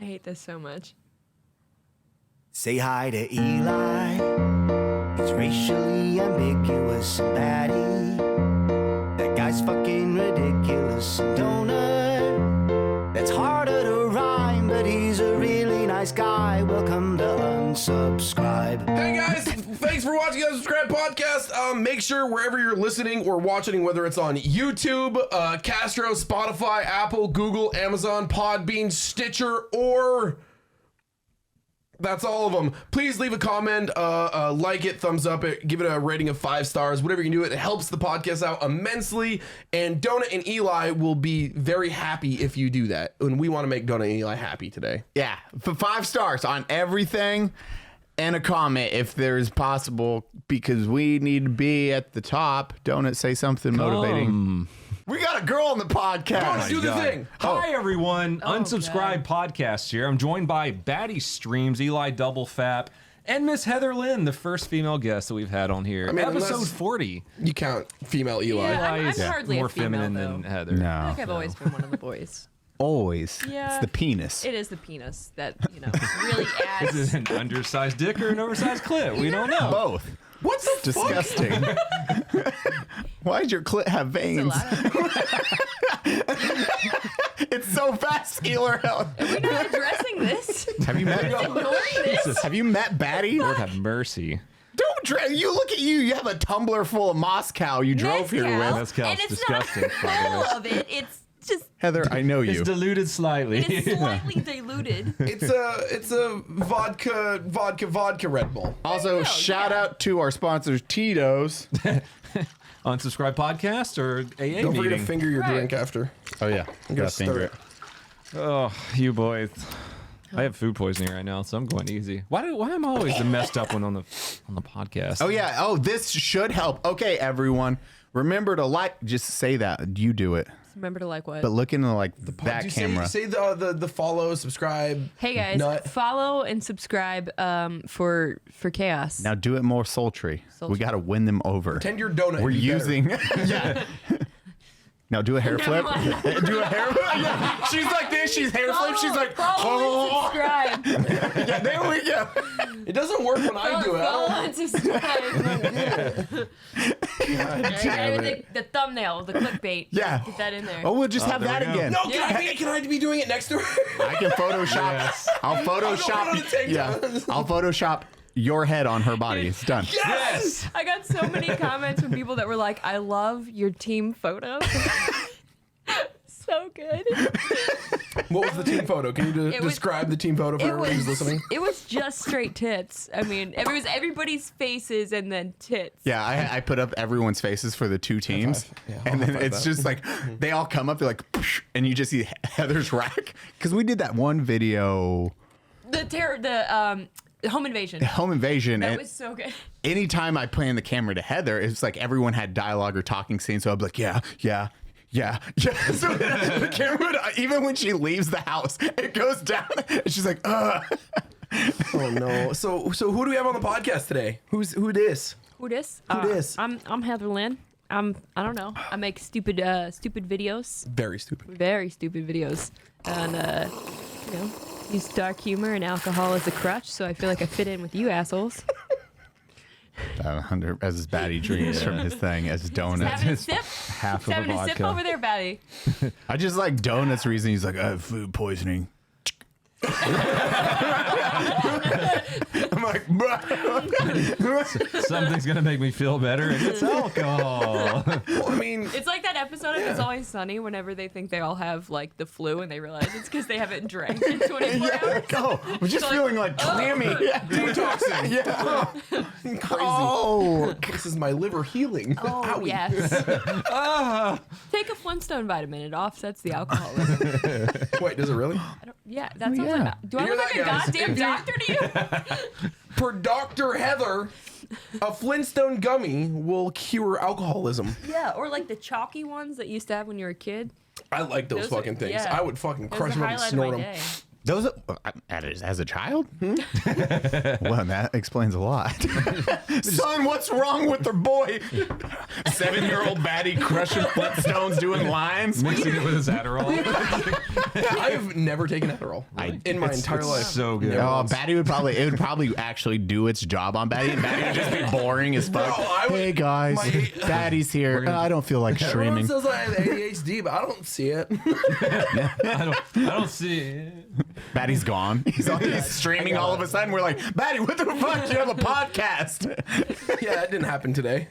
I hate this so much. Say hi to Eli. It's racially ambiguous and Baddie. That guy's fucking ridiculous. Donut. That's harder to rhyme, but he's a really nice guy. Welcome to Unsubscribe. Hey guys, thanks for watching the Unsubscribe podcast. Make sure wherever you're listening or watching, whether it's on YouTube, Castro, Spotify, Apple, Google, Amazon, Podbean, Stitcher, or that's all of them. Please leave a comment, like it, thumbs up it, give it a rating of 5 stars, whatever you can do. It helps the podcast out immensely. And Donut and Eli will be very happy if you do that. And we want to make Donut and Eli happy today. Yeah, for 5 stars on everything and a comment if there is possible, because we need to be at the top. Donut, say something motivating. We got a girl on the podcast. Do the thing. Hi, everyone. Unsubscribe podcast here. I'm joined by Baddie Streams, Eli Double Fap, and Miss Heather Lynn, the first female guest that we've had on here. I mean, episode 40. You count female Eli. Yeah, I'm Eli is hardly more a female, feminine though. than Heather. No. I think I've always been one of the boys. Always. Yeah. It's the penis. It is the penis that, really Is adds. it an undersized dick or an oversized clit? We don't know. Both. What the Disgusting. Why'd your clit have It's a veins? lot of- It's so vascular. Are we not addressing this? Have you met? Ignoring this? Have you met Baddie? Lord have mercy. Don't drag. You look at you. You have a tumbler full of Moscow you drove here Mezcal, with. Mezcal's and it's disgusting, not by the way. full of it. It's just Heather, I know you. It's diluted slightly. it's slightly diluted. It's a vodka Red Bull. Also, go, shout yeah. out to our sponsors, Tito's. Unsubscribe podcast or AA Don't forget to meeting. finger your Right. drink after. Oh yeah, I'm gonna stir it. Oh, you boys. I have food poisoning right now, so I'm going easy. Why am I always the messed up one on the podcast? Oh yeah. Oh, this should help. Okay, everyone, remember to like. Just say that. You do it, Remember to like what? but look into like that Do you camera. Say the follow, subscribe. Hey guys, Nut. follow and subscribe for Chaos. Now do it more sultry. We Sultry. got to win them over. Pretend your donut. We're and be better. using. Yeah. Now do a hair flip. mind. Do a hair flip. Yeah. She's like this. She's hair flip. She's like, follow and subscribe. yeah, there we go. It doesn't work when I do it. Follow and subscribe. The thumbnail, the clickbait. Yeah. Get that in there. Oh, we'll just have there that we go. again. No, can I be doing it next to her? I can Photoshop. Yes. I'll I'll put it on the Photoshop. tank Yeah, top. I'll Photoshop your head on her body. It's done. Yes. I got so many comments from people that were like, I love your team photos. So good. What was the team photo? Can you It was- describe the team photo for everybody who's listening? It was just straight tits. I mean, it was everybody's faces and then tits. Yeah, I put up everyone's faces for the 2 teams, Yeah, and I'll then high-five it's that. just like they all come up. They're like, "Psh," and you just see Heather's rack because we did that one video, The home invasion. home invasion, That and was so good. anytime I pan the camera to Heather, it's like everyone had dialogue or talking scenes. So I'd be like, yeah. So the camera, would, even when she leaves the house, it goes down, and she's like, ugh. Oh no. So who do we have on the podcast today? Who this? Who this? Who this? I'm Heather Lynn. I don't know. I make stupid videos. Very stupid. Very stupid videos. And use dark humor and alcohol as a crutch, so I feel like I fit in with you assholes. As his Baddie drinks from his thing as donuts. Having a sip. Half of a Having a sip vodka. over there, Baddie. I just like donuts. Reason he's like, I have food poisoning. I'm like, bro. Something's gonna make me feel better, and it's alcohol. Well, I mean, It's like that episode of It's Always Sunny whenever they think they all have like the flu and they realize it's because they haven't drank in 24 hours. Go. I'm just So, like, feeling like clammy. detoxing. Yeah. Crazy. Oh. This is my liver healing. Oh, Owie. yes. Take a Flintstone vitamin. It offsets the alcoholism. Wait, does it really? Yeah, that sounds like. Do I You look hear like a that, guys? goddamn doctor to you? Per Dr. Heather, a Flintstone gummy will cure alcoholism. Yeah, or like the chalky ones that you used to have when you were a kid. I like those Those are- fucking things. yeah. I would fucking That was crush the them up and highlight of snort my them. day. Those as a child? Well, that explains a lot. Son, what's wrong with the boy? 7-year-old Baddie crushing Flintstones doing lines. Mixing it with his Adderall. I've never taken Adderall in my entire life. So good. Oh, Baddie would probably actually do its job on Baddie. And Baddie would just be boring as fuck. No, Hey guys, Baddie's here. I don't feel like Everyone streaming. says I have ADHD, but I don't see it. I don't see it. Baddie's gone. He's streaming all of a sudden. We're like, Baddie, what the fuck? You have a podcast. Yeah, that didn't happen today.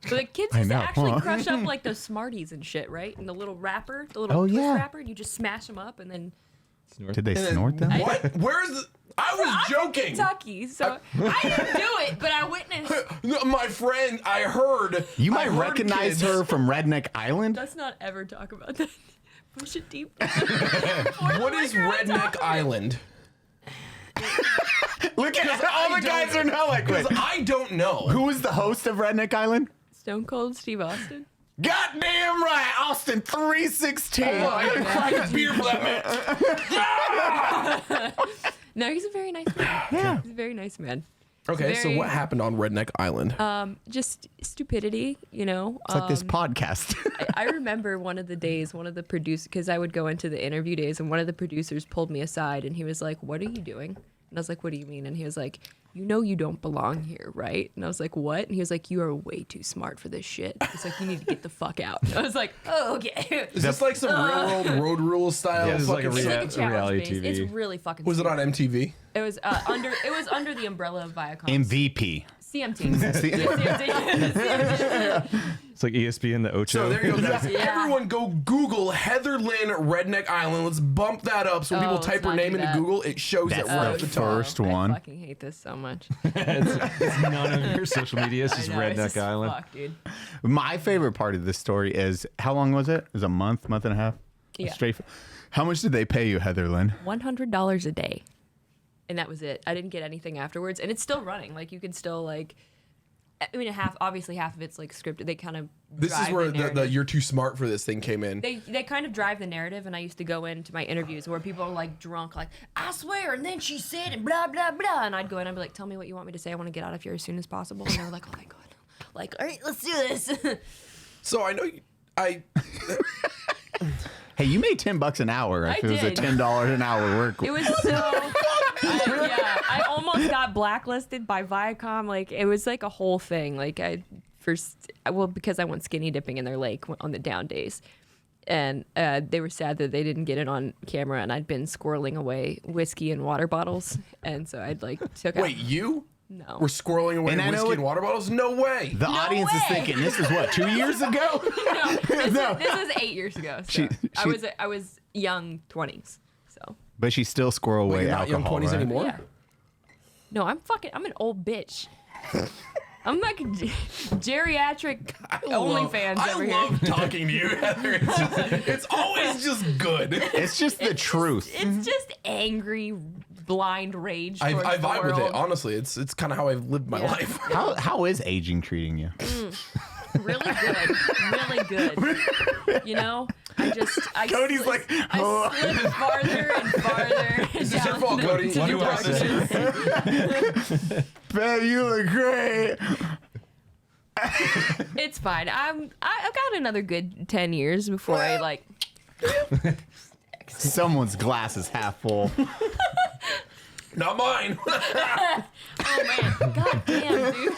So the kids I used to know, actually huh? crush up like those Smarties and shit, right? And the little wrapper, the little Oh, twist yeah. wrapper, and you just smash them up and then. Did they snort them? What? Where's the... I was I'm joking. Kentucky, so I didn't do it, but I witnessed. No, my friend, I heard. You I might heard recognize kids- her from Redneck Island. Let's not ever talk about that. Push it deep. What is Redneck Island? Look at all the guys are now like, wait, Because I don't know. who was the host of Redneck Island? Stone Cold Steve Austin. Goddamn right, Austin 316. Oh, I gotta crack a beer for that man. No, he's a very nice man. Yeah. He's a very nice man. Okay, so Very- what happened on Redneck Island? Just stupidity, you know. It's like this podcast. I remember one of the days, one of the producers, because I would go into the interview days, and one of the producers pulled me aside, and he was like, "What are you doing?" And I was like, "What do you mean?" And he was like, "You know you don't belong here, right?" And I was like, "What?" And he was like, "You are way too smart for this shit." He's like, "You need to get the fuck out." And I was like, "Oh, okay." Is this like some real world road rule style? Yeah, this is like a fucking rea- shit? It's like a reality challenge based. TV. It's really fucking. Was it on stupid. MTV? It was under the umbrella of Viacom. MVP. CMT. It's like ESPN, the Ocho. So there you go, guys. Yeah. Everyone go Google Heather Lynn Redneck Island. Let's bump that up so when people let's type her not name do into that. Google, it shows That's it right at the the top. first one. I fucking hate this so much. It's none of your social media. It's just I know, it's Redneck just Island. Fuck, dude. My favorite part of this story is, how long was it? It was a month and a half? Yeah. Straight. How much did they pay you, Heather Lynn? $100 a day, and that was it. I didn't get anything afterwards, and it's still running. Like you can still like. I mean, obviously half of it's like scripted. They kind of. This is where the "you're too smart for this" thing came in. They kind of drive the narrative, and I used to go into my interviews where people are like drunk, like I swear, and then she said, and blah blah blah, and I'd go in and I'd be like, tell me what you want me to say. I want to get out of here as soon as possible. And they were like, oh my god, like all right, let's do this. So I know Hey, you made $10 an hour if I it was a did. $10 an hour work. It was so. I almost got blacklisted by Viacom. Like it was like a whole thing. Like because I went skinny dipping in their lake on the down days, and they were sad that they didn't get it on camera. And I'd been squirreling away whiskey and water bottles, and so I'd like took out. Wait, you No. were squirreling away And I know whiskey it- and water bottles? No way. The audience is way. thinking, this is what, 2 years ago? No, this No. was 8 years ago. So She- I was young 20s. So But she still squirrel away You're not young alcohol, 20s right? anymore? yeah. No, I'm an old bitch. I'm like a geriatric OnlyFans I over here. love talking to you, Heather. It's always just good. It's just the truth. It's just angry, blind rage. I towards the vibe with it. world. Honestly, it's kind of how I've lived my Yeah. life. How is aging treating you? Really good. You know, Cody's slip, like, I slip farther and farther. Is this your down fault, the- Cody? to What the do I darkness. Babe, you look great. It's fine. I've got another good 10 years before I like. Someone's glass is half full. Not mine. Oh man, god damn, dude.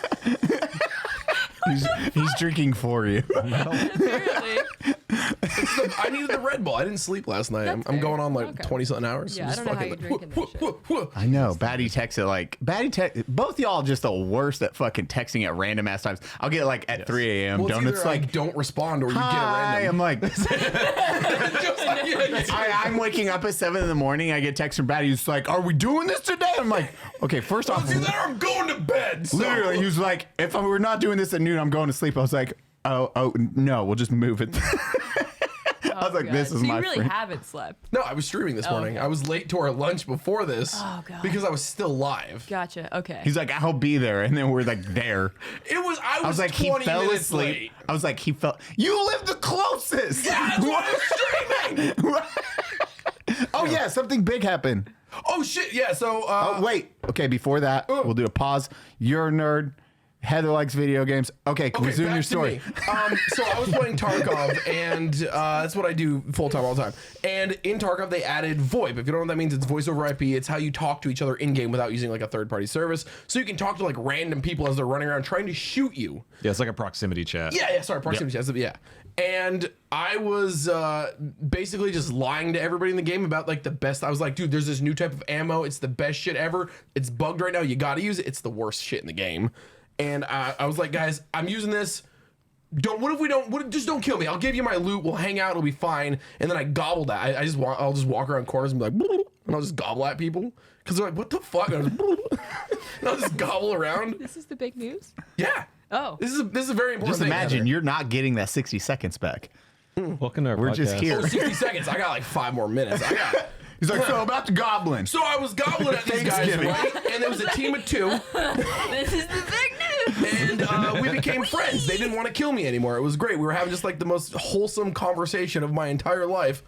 He's drinking for you. Apparently. I needed the Red Bull. I didn't sleep last night. I'm fair. going on like Okay. 20-something hours. Yeah, I'm I just don't know how fucking you're drinking that shit. I know. Baddie texted both y'all just the worst at fucking texting at random ass times. I'll get like at 3 a.m. Well, it's Donuts either I like, don't respond or you get a hi. random. I'm like, Just like- I'm waking up at 7 in the morning. I get text from Baddie. He's like, are we doing this today? I'm like, okay, first off, It's either I'm going to bed. So. literally, he was like, if we're not doing this at noon, I'm going to sleep. I was like, oh, no, we'll just move it. I was like, this is so my you really friend. haven't slept. No, I was streaming this morning. okay. I was late to our lunch before this Oh, God. because I was still live. Gotcha. Okay. He's like, I'll be there. And then we're like, there. I I was like, he 20 fell minutes asleep. late. I was like, you live the closest. That's why I was streaming. Oh, Oh yeah, something big happened. Oh shit, yeah. So Oh wait. Okay, before that, we'll do a pause. You're a nerd. Heather likes video games. Okay, resume back your to story. me. So I was playing Tarkov, and that's what I do full time all the time. And in Tarkov, they added VoIP. If you don't know what that means, it's voice over IP. It's how you talk to each other in game without using like a third party service. So you can talk to like random people as they're running around trying to shoot you. Yeah, it's like a proximity chat. Yeah, sorry, proximity chats. Yeah. And I was basically just lying to everybody in the game about like the best. I was like, dude, there's this new type of ammo. It's the best shit ever. It's bugged right now. You got to use it. It's the worst shit in the game. And I was like, guys, I'm using this. Just don't kill me. I'll give you my loot. We'll hang out. It'll be fine. And then I gobbled that. I'll just walk around corners and be like, and I'll just gobble at people because they're like, what the fuck? And I'll just gobble around. This is the big news? Yeah. Oh. This is a very important Just thing. imagine Heather. you're not getting that 60 seconds back. Welcome to our We're podcast. just here. 60 seconds. I got like 5 more minutes. He's like, so about the goblin. So I was gobbling at these guys, Thanksgiving. right? And there was a team of 2. This is the big news. And we became friends. They didn't want to kill me anymore. It was great. We were having just like the most wholesome conversation of my entire life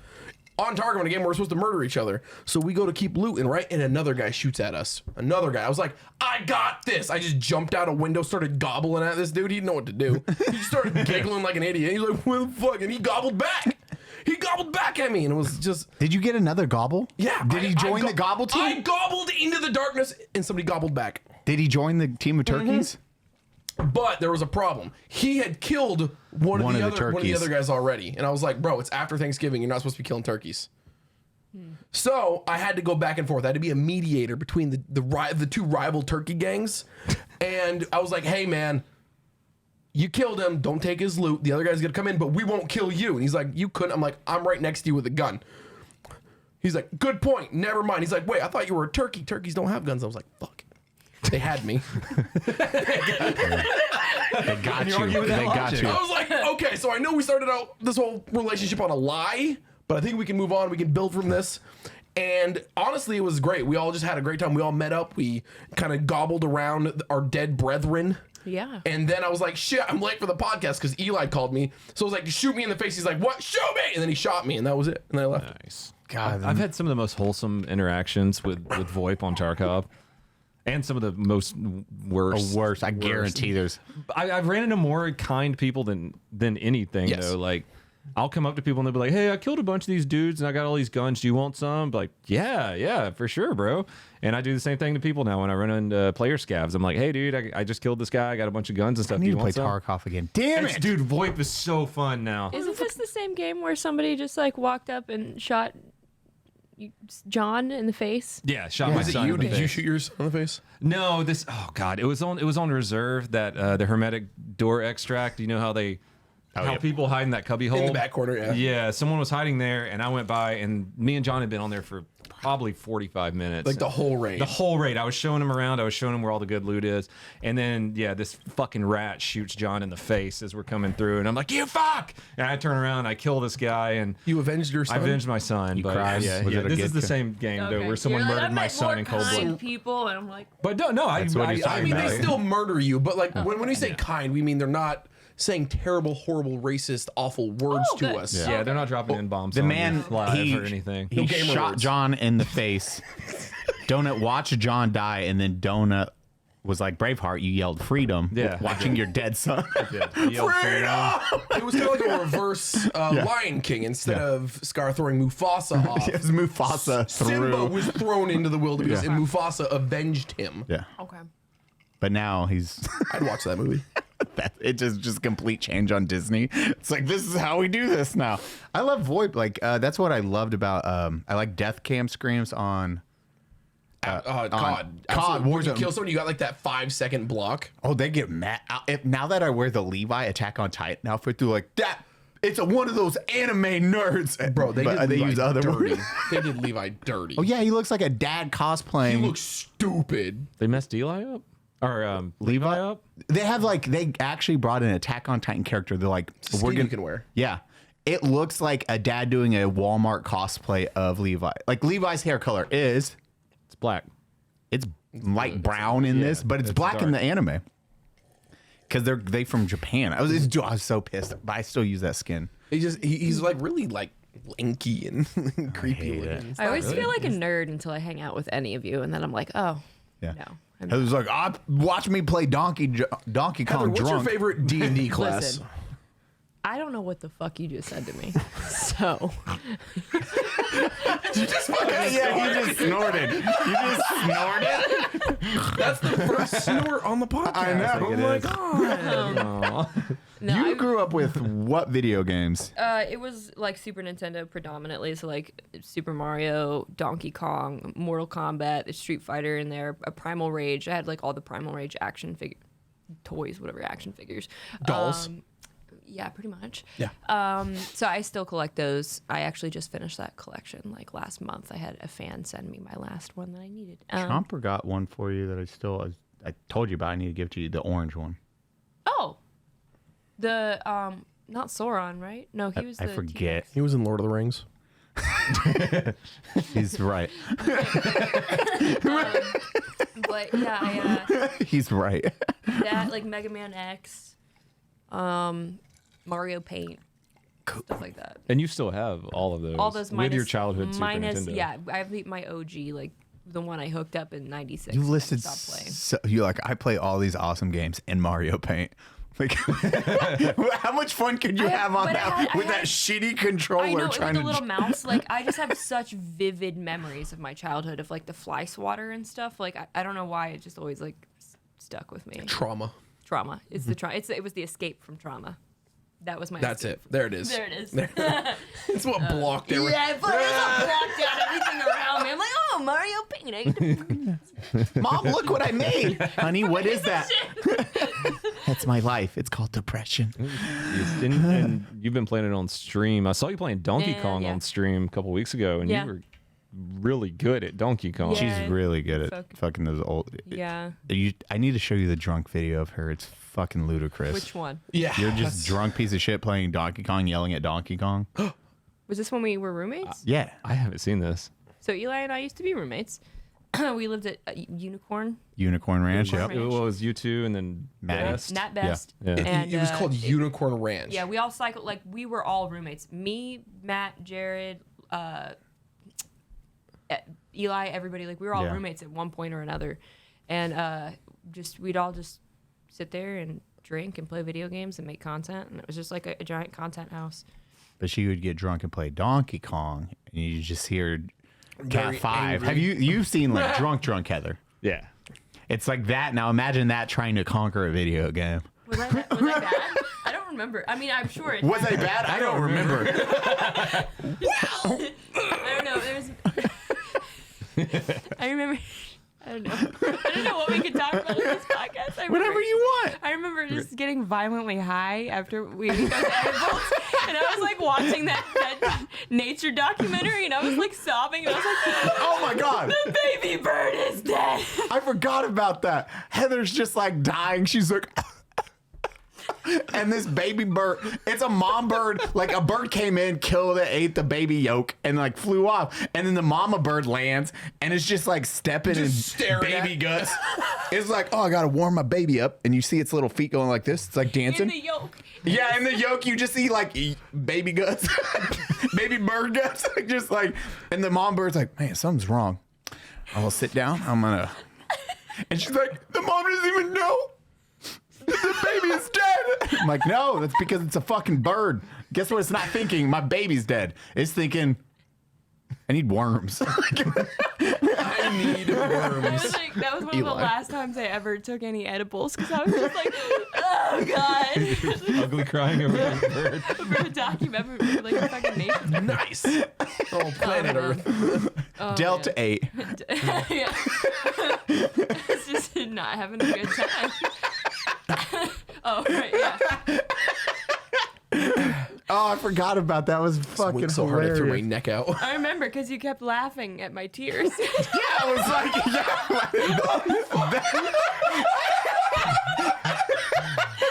on Target in a game where we're supposed to murder each other. So we go to keep looting, right? And another guy shoots at us. Another guy. I was like, I got this. I just jumped out a window, started gobbling at this dude. He didn't know what to do. He just started giggling like an idiot. He's like, what the fuck? And he gobbled back. He gobbled back at me, and it was just... Did you get another gobble? Yeah. Did he join the gobble team? I gobbled into the darkness, and somebody gobbled back. Did he join the team of turkeys? But there was a problem. He had killed one of the other guys already. And I was like, bro, it's after Thanksgiving. You're not supposed to be killing turkeys. So I had to go back and forth. I had to be a mediator between the 2 rival turkey gangs. And I was like, hey, man, you killed him. Don't take his loot. The other guy's going to come in, but we won't kill you. And he's like, you couldn't. I'm like, I'm right next to you with a gun. He's like, good point. Never mind. He's like, wait, I thought you were a turkey. Turkeys don't have guns. I was like, fuck. They had me. They got you. They got you. I was like, okay, so I know we started out this whole relationship on a lie, but I think we can move on. We can build from this. And honestly, it was great. We all just had a great time. We all met up. We kind of gobbled around our dead brethren. Yeah. And then I was like, shit, I'm late for the podcast because Eli called me. So I was like, shoot me in the face. He's like, what? Shoot me. And then he shot me, and that was it. And I left. Nice. God, I've had some of the most wholesome interactions with VoIP on Tarkov. And some of the most worst. I guarantee there's... I've ran into more kind people than anything, Yes. though. Like, I'll come up to people and they'll be like, hey, I killed a bunch of these dudes and I got all these guns. Do you want some? Like, yeah, for sure, bro. And I do the same thing to people now when I run into player scavs. I'm like, hey, dude, I just killed this guy. I got a bunch of guns and stuff. I need Do to you play want some? Tarkov again. Damn it! Dude, VoIP is so fun now. Isn't this the same game where somebody just like walked up and shot John in the face? Yeah, shot my Was it son you? in the Did you face. shoot yours on the face? No, oh god, it was on reserve, that the hermetic door extract. You know how people hide in that cubby hole In the back corner, yeah. Yeah, someone was hiding there, and I went by, and me and John had been on there for probably 45 minutes. Like the whole raid. The whole raid. I was showing him around. I was showing him where all the good loot is. And then, yeah, this fucking rat shoots John in the face as we're coming through. And I'm like, you fuck! And I turn around, I kill this guy, and You avenged your son? I avenged my son. But cried? yeah, Was it a this good is the kill? same game, though, Okay. where someone You're like, murdered I my met son more in cold kind blood. people, and I'm like, But no, That's what he's I talking mean, about. they still murder you, but like when we say kind, we mean they're not saying terrible, horrible, racist, awful words Oh, to good. us. Yeah, they're not dropping in bombs The on man, you live or anything. he gamer shot words. John in the face. Donut watched John die, and then Donut was like, Braveheart, you yelled freedom. Yeah. Watching your dead son. He yelled freedom. It was kind of like a reverse Lion King. Instead of Scar throwing Mufasa off, It was Mufasa Simba through. was thrown into the wilderness, and Mufasa avenged him. Yeah. okay. But now he's... I'd watch that movie. it just complete change on Disney. It's like, this is how we do this now. I love VoIP. Like, that's what I loved about... I like death cam screams on... COD. COD Absolutely. When you Warzone. kill someone, you got like that 5-second block. Oh, they get mad. Now that I wear the Levi Attack on Titan outfit, they're like, that... It's one of those anime nerds. Bro, they But did Levi use other dirty. words. They did Levi dirty. Oh, yeah, he looks like a dad cosplaying. He looks stupid. They messed Eli up? Or Levi up? They have they actually brought an Attack on Titan character. They're like, Skin you can wear. Yeah. It looks like a dad doing a Walmart cosplay of Levi. Like Levi's hair color is, It's black. it's light brown in this, but it's black in the anime. Because they from Japan. I was so pissed, but I still use that skin. He's like really like lanky and creepy looking. I always feel like a nerd until I hang out with any of you, and then I'm like, oh, Yeah. no. It was like, watch me play Donkey Kong Heather, what's your drunk. favorite D&D class? Listen, I don't know what the fuck you just said to me. So You just fucking Yeah, he just snorted. You just snorted? That's the first snort on the podcast. I know. Oh my god. no, You grew up with what video games? it was like Super Nintendo predominantly, so like Super Mario, Donkey Kong, Mortal Kombat, the Street Fighter in there, a Primal Rage. I had like all the Primal Rage action toys, whatever, action figures. Dolls. Yeah, pretty much. Yeah. So I still collect those. I actually just finished that collection like last month. I had a fan send me my last one that I needed. Chomper got one for you that I told you about. I need to give to you, the orange one. Oh, the not Sauron, right? No, he was. I the forget. He was in Lord of the Rings. He's right. But yeah, He's right. that like Mega Man X, Mario Paint, stuff like that. And you still have all of those. All those with minus, your childhood minus, Super Nintendo. yeah. I have my OG, like the one I hooked up in '96. You and listed stopped playing. you like, I play all these awesome games in Mario Paint. Like, how much fun could you have on but that I with had- that shitty controller I know, with trying the to? little mouse. Like, I just have such vivid memories of my childhood of like the fly swatter and stuff. Like, I don't know why it just always like stuck with me. Trauma. Trauma. It's the it was the escape from trauma. That was my. That's escape. it. There it is. There it is. It's what blocked everything. Yeah, but I blocked out everything around me. I'm like, oh, Mario painting. Mom, look what I made, honey. What is that? That's my life. It's called depression. And you've been playing it on stream. I saw you playing Donkey Yeah, Kong yeah. on stream a couple weeks ago, and Yeah. you were really good at Donkey Kong. Yeah. She's really good at Fuck. fucking those old. Yeah. I need to show you the drunk video of her. It's fucking ludicrous. Which one? Yeah. You're just drunk piece of shit playing Donkey Kong, yelling at Donkey Kong. Was this when we were roommates? Yeah. I haven't seen this. So Eli and I used to be roommates. We lived at Unicorn. Unicorn Ranch. Unicorn Yep. Ranch. It was you two, and then Maddie. Best. Nat Best. Yeah. And, it was called Unicorn Ranch. Yeah, we all cycled. Like, we were all roommates. Me, Matt, Jared, Eli, everybody. Like, we were all Yeah. roommates at one point or another. And we'd all just sit there and drink and play video games and make content. And it was just like a giant content house. But she would get drunk and play Donkey Kong, and you just hear Cat Very 5. angry. Have you've seen like drunk Heather? Yeah. It's like that. Now imagine that trying to conquer a video game. Was I bad? I don't remember. I mean, I'm sure it Was I bad? I don't remember. I don't know. There's. I remember. I don't know. I don't know what we could talk about in this podcast. Whatever you want. I remember just getting violently high after we ate those edibles, and I was like watching that nature documentary, and I was like sobbing, and I was like, Oh my God. "The baby bird is dead." I forgot about that. Heather's just like dying. She's like, and this baby bird, it's a mom bird. Like a bird came in, killed it, ate the baby yolk, and like flew off. And then the mama bird lands and it's just like stepping in staring baby at- guts. It's like, oh, I gotta warm my baby up. And you see its little feet going like this. It's like In dancing. the yolk. Yeah, in the yolk, you just see like baby guts, baby bird guts, just like, and the mom bird's like, man, something's wrong. I will sit down. I'm gonna, and she's like, the mom doesn't even know the baby is dead. I'm like, no, that's because it's a fucking bird. Guess what? It's not thinking my baby's dead. It's thinking, I need worms. I need I worms. was like, that was one of the Eli. last times I ever took any edibles because I was just like, oh god, Ugly crying over the bird. for a documentary, like a fucking nature. Nice. Oh, planet Earth. Delta 8. Yeah. It's just not having a good time. Oh, right, yeah. Oh, I forgot about that. It was fucking Winked so hard I threw my hilarious. neck out. I remember because you kept laughing at my tears. Yeah, I was like,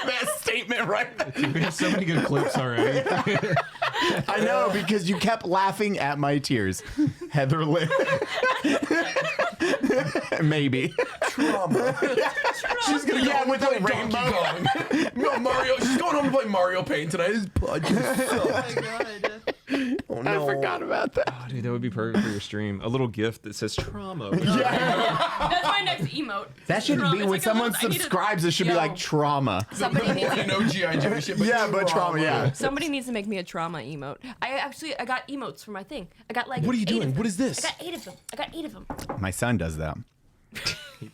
that statement right there. We have so many good clips already. I know, because you kept laughing at my tears. Heather Lynn. Maybe. Trauma. She's gonna go home with and play the Donkey rainbow. Kong. No, Mario. She's going home to play Mario Paint tonight. This podcast sucks. Oh my god. Oh Oh, no. I forgot about that. Oh, dude, that would be perfect for your stream. A little gift that says trauma. That's my next emote. That should Trauma. be It's when like a someone little- I need a- subscribes. It should be Yo. like trauma. Somebody needs You to, know G.I. Joe shit, but Yeah, but trauma. Yeah. somebody needs to make me a trauma emote. I got emotes for my thing. I got like. What are you 8 doing? of them. What is this? I got 8 of them. My son does that.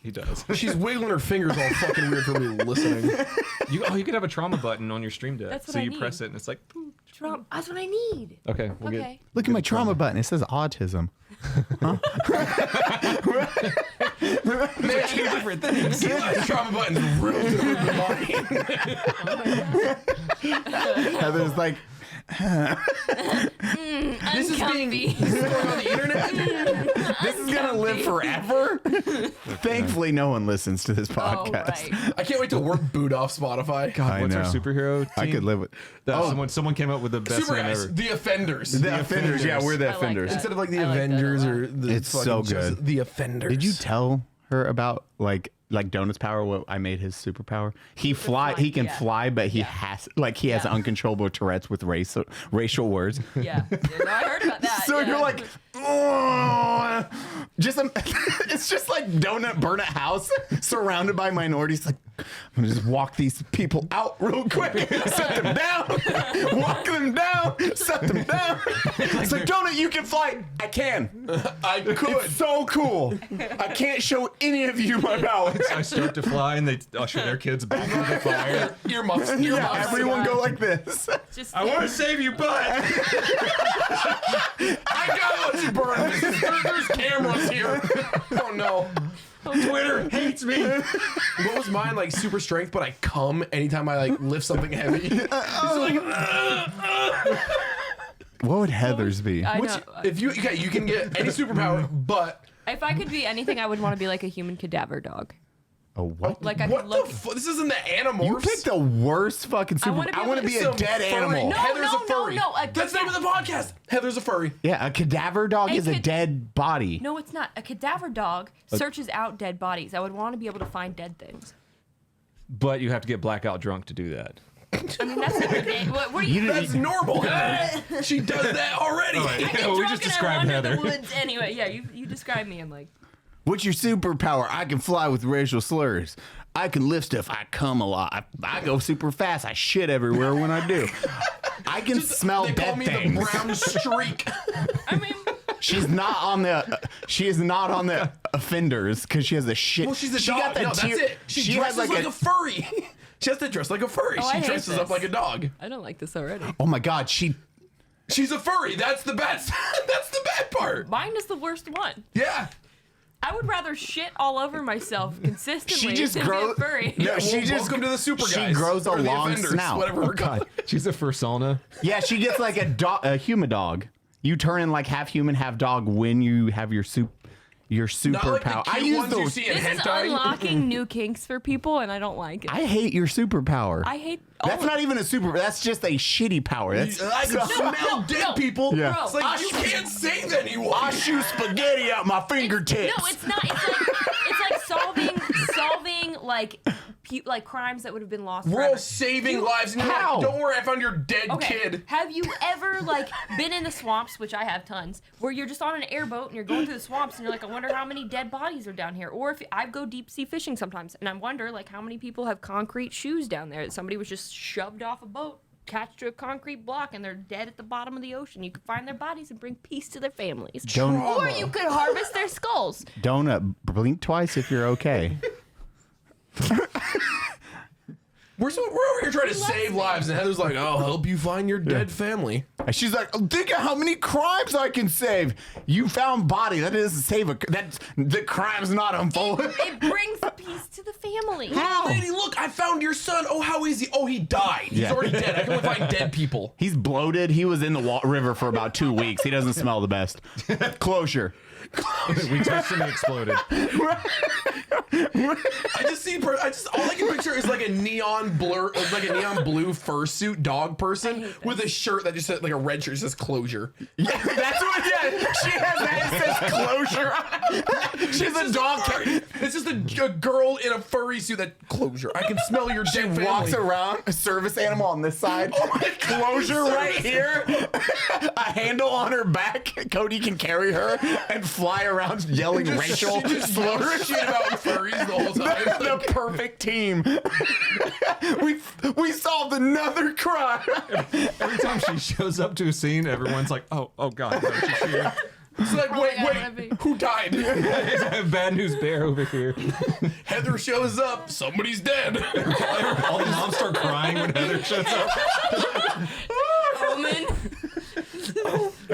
He does. She's wiggling her fingers all fucking weird for me listening. You could have a trauma button on your stream deck. That's what so I you need. press it and it's like, boop. Trauma. That's what I need. Okay, we'll Okay. Look at my trauma button. It says autism. Man, two different things. Eli's trauma button's real different than mine. Heather's like, This is going on the internet? this is gonna live forever. Thankfully, no one listens to this Oh, podcast. right. I can't wait till we're booed off Spotify. God, I what's our know. superhero team? I could live with Someone came up with the best Super name guys, ever. the offenders. the offenders. Yeah, we're the I like offenders. that. Instead of like the I like that a Avengers lot. or the It's fucking so just good. the offenders. Did you tell her about like Donut's power? What I made his superpower? He can yeah. fly, but he has has Yeah. uncontrollable Tourette's with racial words. Yeah. No, I heard about that. So yeah. you're like, oh, it's just like Donut Burnout House surrounded by minorities. Like, I'm gonna just walk these people out real quick, set them down, walk them down, set them down. It's like, Donut, you can fly. I can. I could. It's so cool. I can't show any of you my powers. I start to fly and they usher their kids back into the fire. Earmuffs. Yeah, Earmuffs. everyone go like this. Just, I want to save you, but I gotta let you burn. There's cameras here. Oh no. Twitter hates me. What was mine? Like super strength, but I come anytime I like lift something heavy. It's like, What would Heather's be? I what's know. if you can get any superpower, but If I could be anything, I would want to be like a human cadaver dog. Oh, what? Like I what could the look. fuck? This isn't the Animorphs. You picked the worst fucking super. wanna be I want to able to be a Some dead furry. animal. No, Heather's no, a furry. no, no, That's the name of the podcast. Heather's a furry. Yeah, a cadaver dog A is a cad- dead body. No, it's not. A cadaver dog searches out dead bodies. I would want to be able to find dead things. But you have to get blackout drunk to do that. I mean, that's every day. What are you? That's normal. She does that already. I get Yeah, we drunk just and I described wander Heather. the woods. Anyway, yeah, you describe me. I'm like, What's your superpower? I can fly with racial slurs. I can lift stuff. I come a lot. I go super fast. I shit everywhere when I do. I can smell They call dead me things. the brown streak. I mean, She's not on the. She is not on the offenders because she has a shit. Well, she's a she dog. Got the No, that's tear- it. She dresses has like a furry. She has to dress like a furry. Oh, I She hate dresses up this. like a dog. I don't like this already. Oh my god, she's She's a furry. That's the best. That's the bad part. Mine is the worst one. Yeah. I would rather shit all over myself consistently She just than grows. be a furry. No, Well, she just welcome to the super She guys. grows a Or the long offenders, snout. whatever we're called. She's a fursona. Yeah, she gets like a human dog. You turn in like half human, half dog when you have your Not like the superpower. I cute use ones you those. see in This is hentai. unlocking new kinks for people, and I don't like it. I hate your superpower. I hate. That's all not even a super. That's just a shitty power. That's I can smell dead no. people. Yeah. It's like you can't save anyone. I shoot spaghetti out my fingertips. No, it's not. It's like solving like crimes that would have been lost. We're forever. all saving lives. And you're How? like, don't worry, I found your dead Okay. kid. Have you ever like been in the swamps, which I have tons, where you're just on an airboat and you're going through the swamps and you're like, I wonder how many dead bodies are down here. Or if I go deep sea fishing sometimes and I wonder like how many people have concrete shoes down there that somebody was just shoved off a boat, attached to a concrete block, and they're dead at the bottom of the ocean. You could find their bodies and bring peace to their families. Or you could harvest their skulls. Donut, blink twice if you're okay. We're over here trying to loves save me. lives, and Heather's like, I'll help you find your dead family. And she's like, oh, think of how many crimes I can save. You found body. That doesn't save a. That's the crime's not unfolded. It brings peace to the family. Oh, lady, look, I found your son. Oh, how is he? Oh, he died. He's Yeah. already dead. I can only find dead people. He's bloated. He was in the river for about 2 weeks. He doesn't smell the best. Closure. We touched and it exploded. I just see. All I can picture is like a neon blur, like a neon blue fursuit dog person with a shirt that just says like a red shirt that says closure. Yeah, that's what. Yeah, she has that. It says closure. She's a dog. It's just a girl in a furry suit that closure. I can smell your She dead walks family. around, a service animal on this side. Oh my God. Closure right here. A handle on her back. Cody can carry her and fly around yelling racial She just slurs. yells shit about furries the whole time. The perfect team. we solved another crime. Every time she shows up to a scene, everyone's like, oh God, no, she's here. It's like, wait, who died? Bad news bear over here. Heather shows up, somebody's dead. All the moms start crying when Heather shows up. Omen.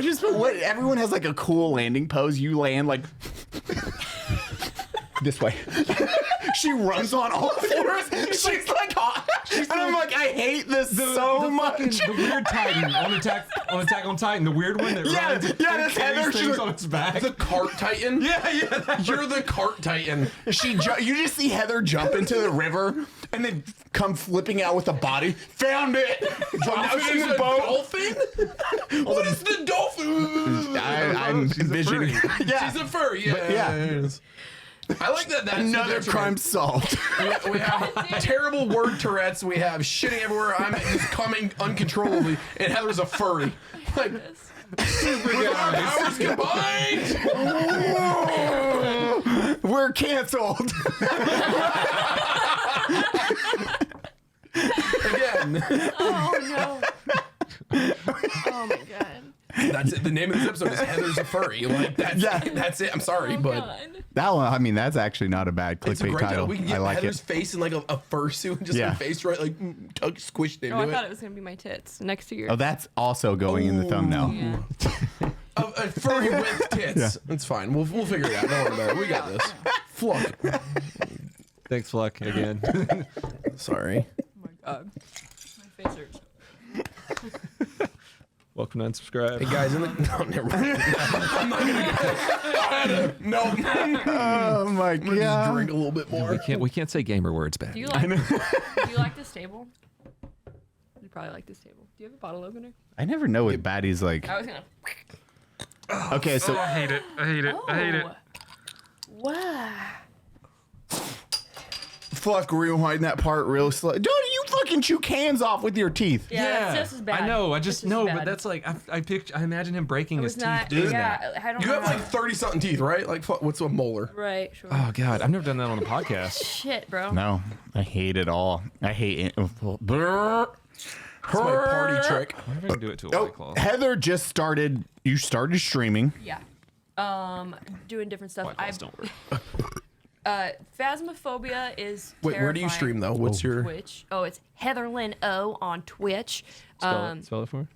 Just everyone has like a cool landing pose. You land like this way. She runs on all fours. She's like hot. And I'm like, I hate this so much. The weird Titan on Attack on Titan, the weird one that runs and that's carries Heather. things on its back. The cart titan? Yeah. You're the cart titan. You just see Heather jump into the river and then come flipping out with a body. Found it. Drops it in the boat. Dolphin? What is the dolphin? I'm envisioning. Yeah. She's a furry. yeah. I like that. That's Another crime solved. We have terrible word Tourette's. We have shitting everywhere. I'm just coming uncontrollably, and Heather's a furry. Like, with our powers combined. We're canceled. Again. Oh no. Oh my god. That's it. The name of this episode is Heather's a furry. Like that's it. I'm sorry, but God. That one, I mean, that's actually not a bad it's a clickbait great title. title. We can I get like Heather's it. face in like a fursuit and just Yeah. her face right, like squished into Oh, I it. thought it was gonna be my tits next to yours. Oh, that's also going in the thumbnail. Yeah. A furry with tits. It's fine. We'll figure it out. Don't worry about it. We got this. Fluck. Thanks, Fluck, again. Sorry. Oh my god. My face hurts. Welcome to Unsubscribe. Hey guys, no, never mind. I'm not gonna get No. Oh my I'm gonna just god. drink a little bit more. We can't say gamer words back. Do you like this table? You probably like this table. Do you have a bottle opener? I never know what Baddie's like. I was gonna. Okay, so I hate it. I hate it. I hate it. Wow. Fluck, rewind that part real slow. Dude, you fucking chew cans off with your teeth. Yeah, it's just as bad. I know. I It's just as know, bad. but that's like I imagine him breaking his It's teeth not. doing that. Yeah, I don't You know. have like 30 something teeth, right? Like what's a molar? Right. Sure. Oh God, I've never done that on a podcast. Shit, bro. No, I hate it all. I hate it. It's my party trick. I wonder if I can do it to a White Claw. Heather just started. You started streaming. Yeah. Doing different stuff. White Claws don't work. Phasmophobia is Wait, where do you terrifying. stream though? What's your Twitch. Oh, it's Heather Lynn O on Twitch. Spell it for me.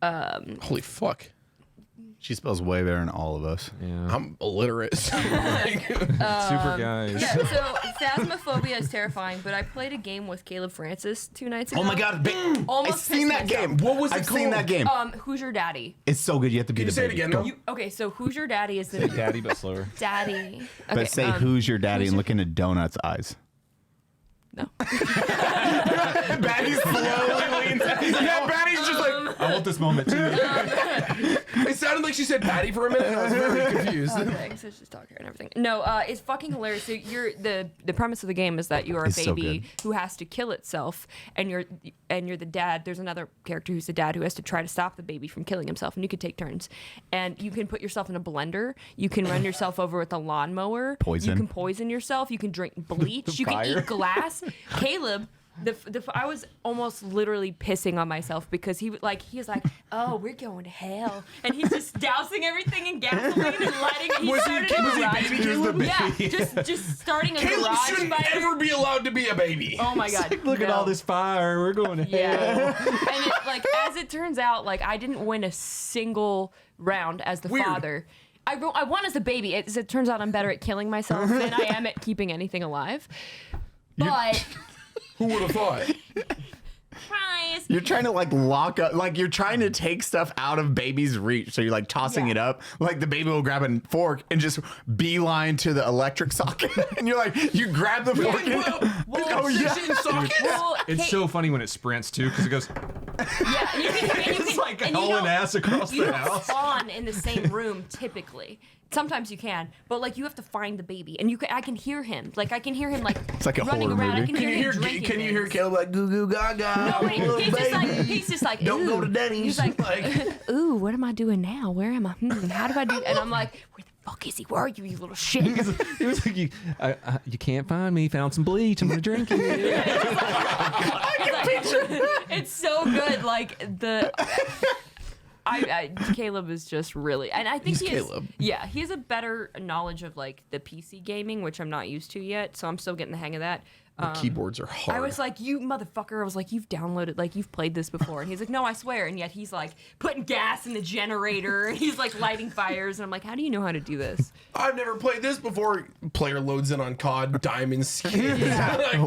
HeatherLynnoh. holy fuck? She spells way better than all of us. Yeah. I'm illiterate. So, like, Super guys. Yeah, so Phasmophobia is terrifying, but I played a game with Caleb Francis 2 nights ago. Oh my god, Almost I've seen pissed that game. What was it I've seen called? that game. Who's Your Daddy? It's so good. You have to be Can you the say it baby. again? Go. though? Okay, so Who's Your Daddy is the Daddy, but slower. daddy. But Okay, say who's your daddy and look into Donut's eyes. No. Baddie slowly leans out. Yeah, Baddie's just like, I want this moment too. It sounded like she said Baddie for a minute, and I was very confused. Okay, so it's just talking and everything. No, it's fucking hilarious. So you're the premise of the game is that you are a It's so baby good. who has to kill itself, and you're the dad. There's another character who's the dad who has to try to stop the baby from killing himself, and you could take turns. And you can put yourself in a blender. You can run yourself over with a lawnmower. Poison. You can poison yourself. You can drink bleach. You can Fire. eat glass. Caleb. I was almost literally pissing on myself because he was like, oh, we're going to hell, and he's just dousing everything in gasoline and lighting. He started a garage. baby Caleb? Yeah, just starting a Caleb garage shouldn't fire. ever be allowed to be a baby. Oh my god! Look at no. all this fire. We're going to hell. Yeah, and like as it turns out, like I didn't win a single round as the Weird. father. I won as a baby. As it turns out, I'm better at killing myself than I am at keeping anything alive. But Who would have thought? surprise. you're trying to like lock up, like you're trying to take stuff out of baby's reach. So you're like tossing Yeah. it up. Like the baby will grab a fork and just beeline to the electric socket. And you're like, you grab the fork. Well, Oh, yeah. socket. Well, It's so funny when it sprints too, because it goes. Yeah, you can, It's like and you hauling don't- ass across you the don't house. spawn in the same room typically. Sometimes you can, but like you have to find the baby, and I can hear him. Like I can hear him like It's like a running horror around. I movie. can hear him drinking Can you hear things. Caleb like goo goo gaga? No, wait, he's just like Don't go "Ooh." to Denny's. He's like, Like- ooh, what am I doing now? Where am I? How do I do? And I'm like, where the fuck is he? Where are you, you little shit? He was like, you can't find me. Found some bleach. I'm gonna drink it. It's so good. Like Caleb is just really, and I think He's he is, Caleb. yeah, he has a better knowledge of like the PC gaming, which I'm not used to yet. So I'm still getting the hang of that. Keyboards are hard. I was like, you motherfucker. I was like, you've downloaded, like, you've played this before. And he's like, no, I swear. And yet he's like putting gas in the generator. And he's like lighting fires. And I'm like, how do you know how to do this? I've never played this before. Player loads in on COD Diamond Skin.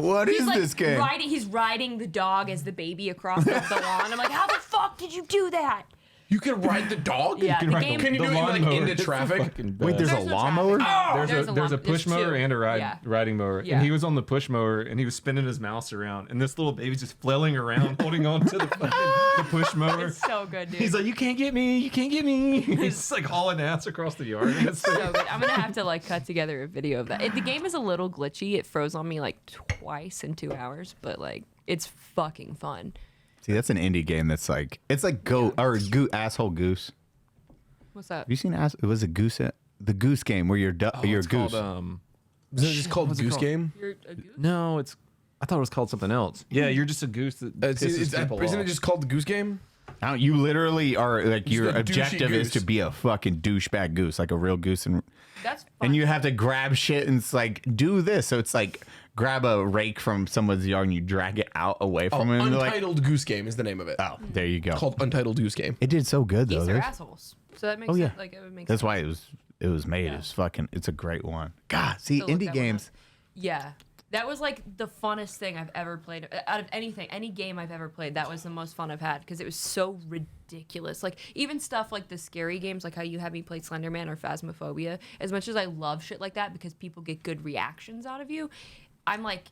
What is He's like this game? he's riding the dog as the baby across the lawn. I'm like, how the fuck did you do that? You can ride the dog? Yeah, can the ride game. Can you do it like lawnmower. into It's traffic? fucking Wait, bad. there's a no lawnmower? traffic. There's a push there's mower two. and a Yeah. riding mower, Yeah. and he was on the push mower and he was spinning his mouse around, and this little baby's just flailing around, holding on to the push mower. It's so good, dude. He's like, you can't get me, you can't get me. He's just like hauling ass across the yard. And it's so good. I'm gonna have to like cut together a video of that. The game is a little glitchy. It froze on me like twice in 2 hours, but like it's fucking fun. See, that's an indie game that's like, it's like Asshole Goose. What's up? Have you seen it was a goose, the goose game where you're you're a it's goose. called, Isn't it just called what's it Goose called? Game? You're a goose? no, I thought it was called something else. Yeah, you're just a goose that pisses people Isn't it off. just called the Goose Game? You literally are like, your a douchey objective is goose. to be a fucking douchebag goose, like a real goose, and That's fun. and you have to grab shit and it's like do this. So it's like grab a rake from someone's yard and you drag it out away from him. And they're like, Untitled Goose Game is the name of it. oh, there you go. It's called Untitled Goose Game. It did so good though. Geese are There's- assholes. So that makes Oh, yeah. sense. Like it would make That's sense. why it was made. Yeah. It's a great one. God, see, So look indie that one games. up. Yeah. That was like the funnest thing I've ever played. Out of anything, any game I've ever played, that was the most fun I've had because it was so ridiculous. Like even stuff like the scary games, like how you had me play Slenderman or Phasmophobia. As much as I love shit like that because people get good reactions out of you, I'm like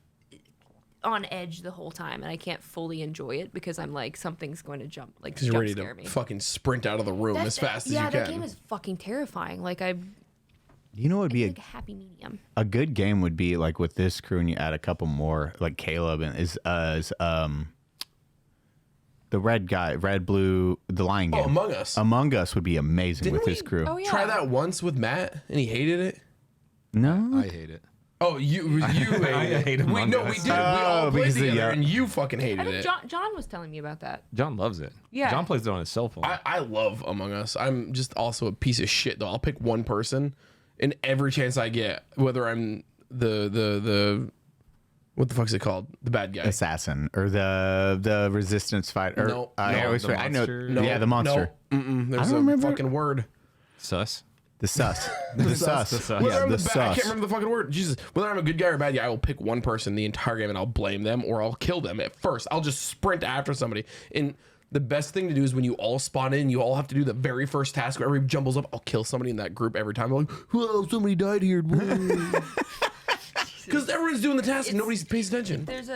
on edge the whole time and I can't fully enjoy it because I'm like something's going to jump Because you're ready scare to me. fucking sprint out of the room as fast as you Yeah, can. that game is fucking terrifying. Like You know what would be like a happy medium. a good game would be like with this crew and you add a couple more like Caleb and is the red guy, red blue, the lion game. Among Us. Among Us would be amazing Didn't with this we- crew. Oh yeah. Try that once with Matt and he hated it. No, I hate it. Oh, you hated I it. hate Among We Us. did. We all played because of- together yeah. and you fucking I hated think it. John was telling me about that. John loves it. Yeah. John plays it on his cell phone. I love Among Us. I'm just also a piece of shit though. I'll pick one person and every chance I get, whether I'm the what the fuck's it called? The bad guy. assassin or the resistance fighter. No, I no, always the forget- I know. monster. No, Yeah, the monster. No, there's don't a remember. fucking word. Sus. The sus. The sus. The sus. Whether Yeah, I'm the the bad, I sus. can't remember the fucking word. Jesus. Whether I'm a good guy or a bad guy, I will pick one person the entire game and I'll blame them or I'll kill them at first. I'll just sprint after somebody. And the best thing to do is when you all spawn in, you all have to do the very first task where everybody jumbles up. I'll kill somebody in that group every time. I'm like, whoa, somebody died here. Because everyone's doing the task and nobody pays attention. There's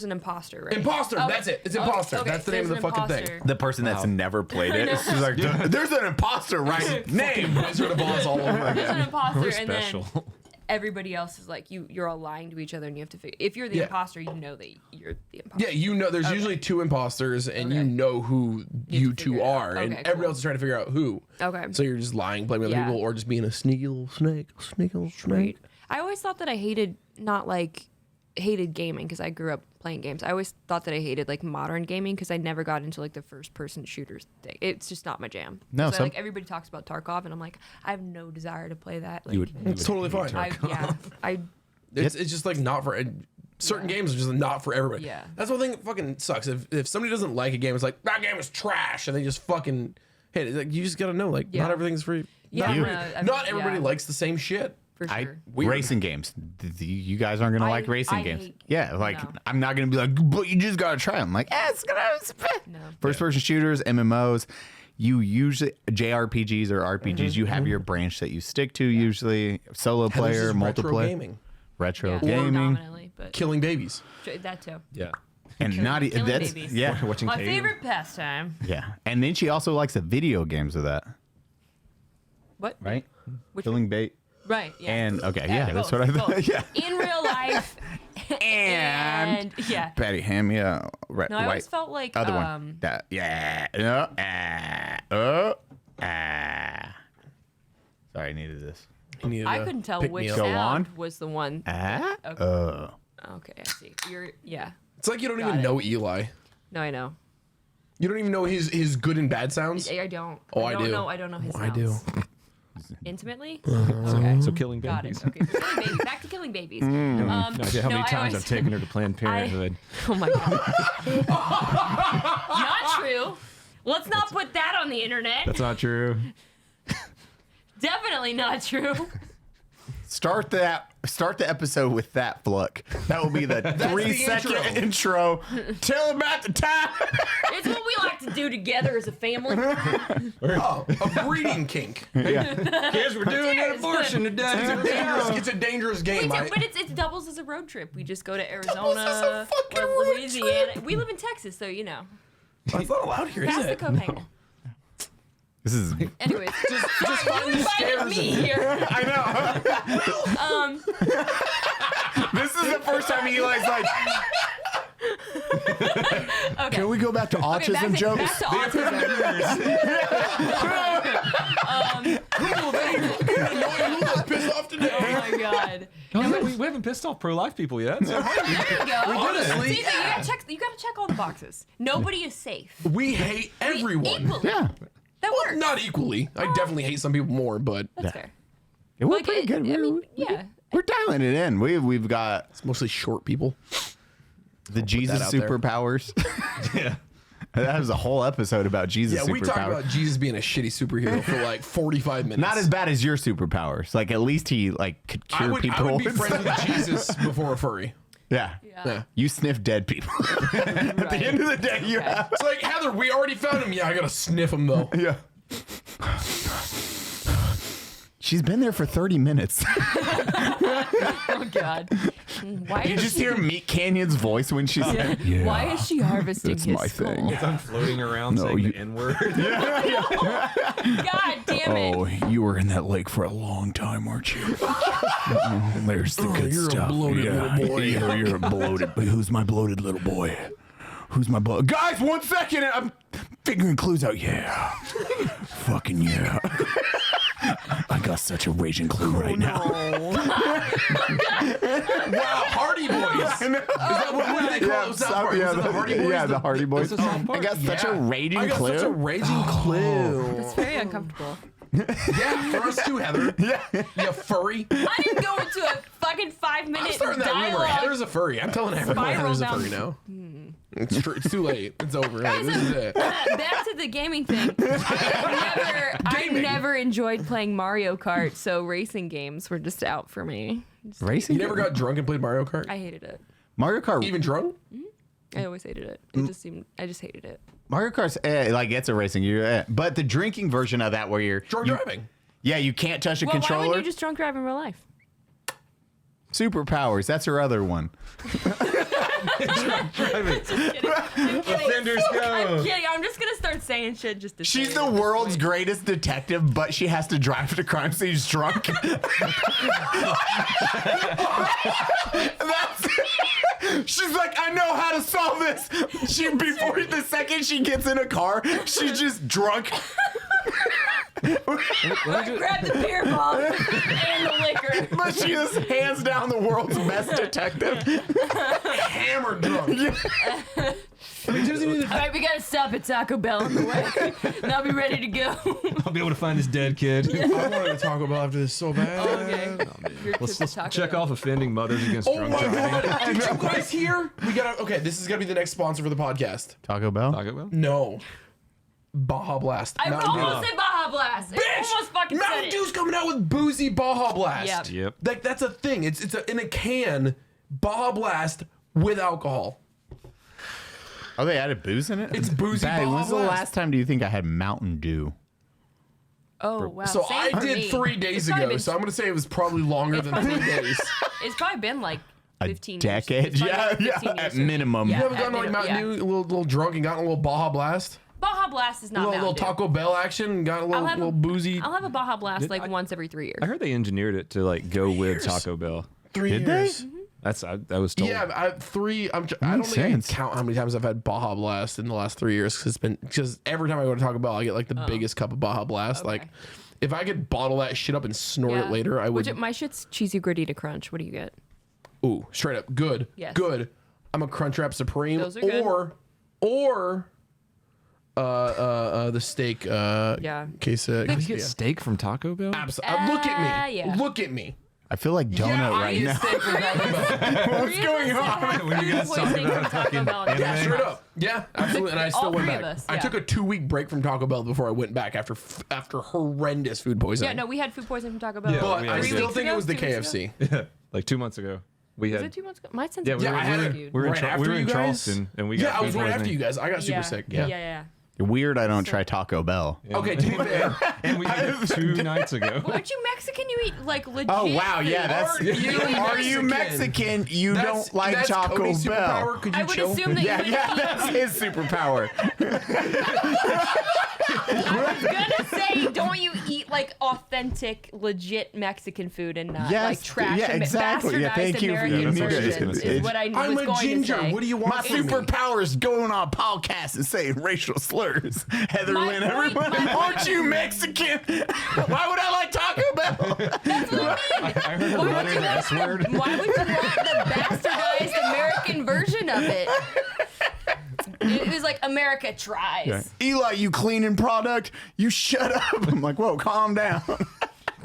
an imposter, right? Imposter. Okay. That's it. It's imposter. Okay, That's the name of there's the an fucking thing. imposter. The person that's never played it. It's just like, there's an imposter, right? Name Wizard of Oz all over There's again. an imposter, We're and special. then everybody else is like you're all lying to each other, and you have to figure. If you're the Yeah. imposter, you know that you're the imposter. Yeah, you know, there's usually two imposters, and you Okay. know who you figure two it out. are, and Okay, everybody cool. else is trying to figure out who. Okay. So you're just lying, blaming other Yeah. people, or just being a sneaky little snake, Right. I always thought that I hated hated gaming because I grew up playing games. I always thought that I hated like modern gaming because I never got into like the first person shooters thing. It's just not my jam. No, so, some- like everybody talks about Tarkov, and I'm like, I have no desire to play that. Like, It's totally fine. It's It's just like not for certain games are just not for everybody. Yeah. That's one thing that fucking sucks. If somebody doesn't like a game, it's like that game is trash, and they just fucking hit it. Like, you just gotta know, like Yeah. not everything's free. Yeah, not, no, everybody- I mean, not everybody yeah. likes the same shit. for sure. Weird. Racing games. You guys aren't gonna like racing I games. hate- Yeah, like no. I'm not gonna be like, but you just gotta try them. Like, it's No. first person shooters, MMOs. You usually JRPGs or RPGs. You have your branch that you stick to. Usually solo Heather's player, is retro multiplayer, gaming, retro Yeah, gaming. predominantly, but killing babies. that too. Yeah. And not killing that's babies. yeah, Watching My Cave. favorite pastime. yeah. And then she also likes the video games of that, What? right? Which Killing bait. Right. Yeah. And okay, yeah, that's both, what I thought. both. Yeah. In real life. And yeah. Baddie, hand me a red, No, I always felt like other one. That yeah. Sorry, I needed this. I couldn't tell which up. Go sound on. was the one. Okay. Okay, I see. Yeah. It's like you don't Got even it. know Eli. No, I know. You don't even know his good and bad sounds. I don't. Oh, I I don't do. know. I don't know his I sounds. do. Intimately? So killing Got babies. it. Okay. So killing babies. Back to killing babies. No idea how many I times always- I've taken her to Planned Parenthood. Oh my god. Not true. Let's not put that on the internet. That's not true. Definitely not true. Start the episode with that, Fluck. That will be the 3-second intro. Tell them about the time. It's what we like to do together as a family. Oh, a breeding kink. Kids, we're doing an abortion today. It's a dangerous game. But it doubles as a road trip. We just go to doubles as a Arizona fucking or road Louisiana. We live in Texas, so you know. That's not allowed here, is Past the it? cocaine. This is Anyways, Just you find the invited stairs. me here. I know. This is the first time Eli's like, Okay. can we go back to autism back jokes? to autism. Pissed off today. Oh my god. We haven't pissed off pro-life people yet. So There you go. Honestly, See, you gotta check all the boxes. Nobody is safe. we hate everyone. Equally. Yeah. That works. Not equally. I definitely hate some people more, but That's fair. Yeah, we're Like, pretty good. I mean, yeah. We're dialing it in. We've got it's mostly short people. the Jesus out there. superpowers. yeah. That was a whole episode about Jesus Yeah, we talked superpowers. about Jesus being a shitty superhero for like 45 minutes. Not as bad as your superpowers. Like at least he like could I cure would, people. I would be friends with Jesus before a furry. Yeah. Yeah. You sniff dead people. At the Right. end of the day, you Okay. have. It's like, Heather, we already found him. Yeah, I gotta sniff him though. Yeah. She's been there for 30 minutes. Oh god. Why You is just she, hear Meat Canyon's voice when she's like, yeah. Why is she harvesting That's his my skull? thing. I'm floating around saying you- the N-word. God damn it. Oh, you were in that lake for a long time, weren't you? Oh, there's the good you're a stuff. bloated little boy. You're a bloated. Who's my bloated little boy? Who's my bloated? Guys, 1 second. I'm figuring clues out. Yeah. Fucking yeah. I got such a raging clue right now. Wow, Hardy Boys. Is that what they call it? South Park? Was it the Hardy Boys? Yeah, the Hardy Boys. That's South I Park. got such a Yeah. raging I got clue. such a raging clue. It's very uncomfortable. Yeah, for us too, Heather. Yeah. You furry. I didn't go into a fucking I'm 5-minute starting that rumor. dialogue. Heather's a furry. I'm telling everyone Spiral Heather's a down. furry now. It's true. It's too late. It's over. Like, this is it. Back to the gaming thing. I never enjoyed playing Mario Kart, so racing games were just out for me. Racing? You never got drunk and played Mario Kart? I hated it. Mario Kart. Even drunk? I always hated it. I just hated it. Mario Kart's like it's a racing. But the drinking version of that where you're Drunk driving. Yeah, you can't touch a Well, why controller. wouldn't you just drunk drive in real life? Superpowers. That's her other one. Offenders I'm go. kidding. I'm just gonna start saying shit just to. She's say the it at this world's point. greatest detective, but she has to drive to crime scenes drunk. She's like, I know how to solve this. Before the second she gets in a car, she's just drunk. Grab the beer bong and the liquor. But she just hands down the world's best detective. Hammer drunk. All right, we gotta stop at Taco Bell on the way, and I'll be ready to go. I'll be able to find this dead kid. I wanted to talk about after this so bad. Okay. Your trip Let's to Taco check Bell. off offending mothers against Oh drunk my driving. god! Did you guys hear? We gotta. Okay, this is gonna be the next sponsor for the podcast. Taco Bell? Taco Bell? No, Baja Blast. I Mountain Dew. almost said Baja Blast. I almost fucking said Mountain it. Dew's coming out with boozy Baja Blast. Yep. Yep. Like that's a thing. It's in a can, Baja Blast with alcohol. Oh, they added booze in it? It's boozy Baddie, Baja when's the Blast. last time do you think I had Mountain Dew? Oh wow. So Same I for did me. 3 days It's probably ago. been- So I'm gonna say it was probably longer than 3 days. It's probably been like 15 decade? years. It's Yeah, probably like 15 yeah, years at for me. minimum. You Yeah, haven't at gotten like minimum, Mountain yeah. Dew, a little drunk and gotten a little Baja Blast? Baja Blast is not A little Mountain Dew. Taco Bell action, got a little boozy. I'll have a Baja Blast like once every 3 years. I heard they engineered it to like go with Taco Bell. 3 Did years. I was told. Yeah, I don't think I can count how many times I've had Baja Blast in the last 3 years because every time I go to Taco Bell, I get like the biggest cup of Baja Blast. Okay. Like, if I could bottle that shit up and snort it later, I would. My shit's cheesy gordita crunch. What do you get? Ooh, straight up, good, Yes. good. I'm a Crunchwrap Supreme, Those are good. or the steak. Case. You get steak from Taco Bell? Look at me. yeah. Look at me. I feel like donut I right eat now. steak from Taco Bell. What's going on? When you guys talk about fucking anime. Straight up. Yeah, absolutely. And I still All went three of back. us, I yeah. took a 2-week break from Taco Bell before I went back after horrendous food poisoning. Yeah, no, we had food poisoning from Taco Bell. Yeah, But we I had still to. think it was the 2 weeks ago? KFC. Like 2 months ago. We Was had. it 2 months ago? My sense Yeah, we Yeah, were, I had we it were, right after we were you in guys. Charleston, and we got Yeah, I was food right after poisoning. you guys. I got super sick. Yeah. Weird I don't try Taco Bell. Okay, to be fair. And we had it 2 nights ago. Well, aren't you Mexican? You eat like legit. Oh wow, yeah, that's Are you are you Mexican? You don't like that's Taco Cody's Bell. superpower. Could you I would chill? assume that Yeah, you would yeah, eat. that's his superpower. I was gonna say, don't you eat like authentic, legit Mexican food and not Yes, like trash, yeah, exactly. Yeah, bastardized thank you for- American yeah, that's what I was versions? gonna Is say. what I I'm was a going ginger. to say. What do you want My from me? superpower is going on podcasts and saying racial slurs. Heather My Lynn, point- everyone, my- aren't you Mexican? Why would I like Taco Bell? That's what I mean. I heard her Why would mutter you the want- S word. Why would you want the bastardized American version of it? It was like America tries. Eli, you cleaning product? You shut up. I'm like, whoa, calm down.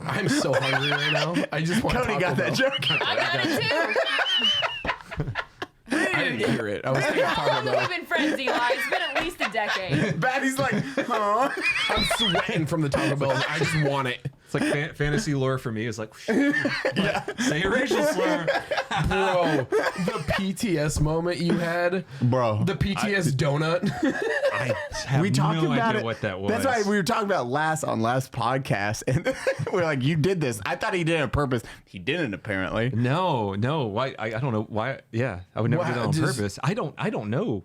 I'm so hungry right now. I just want Cody Taco got Bell. that joke. I got it too. I didn't hear it. I was thinking How Taco long have Bell. we been friends, Eli? It's been at least a decade. Baddie's like, huh? I'm sweating from the Taco Bell. I just want it. It's like fantasy lore for me. It's like, say a racial slur. Bro, the PTS moment you had. Bro. The PTS donut. I have We talked no about idea it. what that was. That's why we were talking about last podcast, and we're like, "You did this." I thought he did it on purpose. He didn't, apparently. No. Why? I don't know why. Yeah, I would never do that on Just- purpose. I don't know.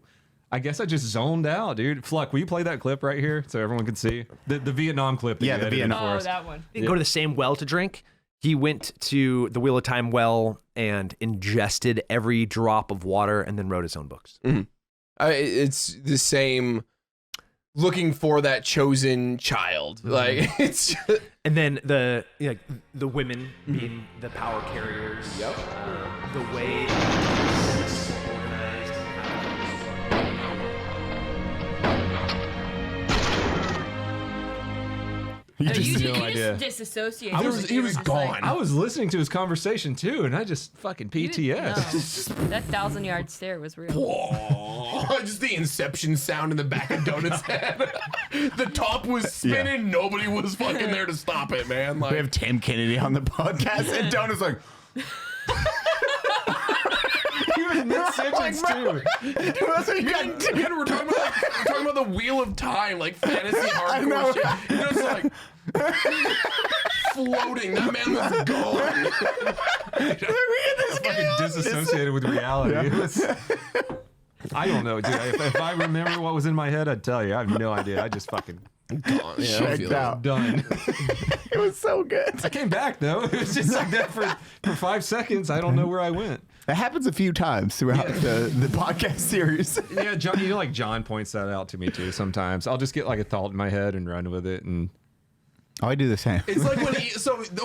I guess I just zoned out, dude. Fluck, will you play that clip right here so everyone can see the Vietnam clip? That Yeah, you the edited Vietnam. for Oh, us. that one. Didn't go to the same well to drink. He went to the Wheel of Time well and ingested every drop of water and then wrote his own books. It's the same looking for that chosen child. Like it's And then the women being the power carriers. Yep. The way it's organized. I You just no just idea. disassociate. He was gone. I was listening to his conversation too, and I just fucking PTS. No, that 1,000-yard stare was real. Oh, just the Inception sound in the back of Donut's head. The top was spinning. Nobody was fucking there to stop it, man. Like, We have Tim Kennedy on the podcast, and Donut's like, He was mid-sentence too. "What else you got?" again, we're talking about the Wheel of Time, like fantasy know. hardcore shit. You know, it's like floating. That man was gone. Fucking disassociated with reality. It was- I don't know, dude. If I remember what was in my head, I'd tell you. I have no idea. I just fucking Gone. Yeah, I don't Checked feel it. out. done. It was so good. I came back though. It was just like that for 5 seconds. I don't know where I went. It happens a few times throughout the podcast series. Yeah, John. You know, like John points that out to me too. Sometimes I'll just get like a thought in my head and run with it. And Oh, I do the same. It's like when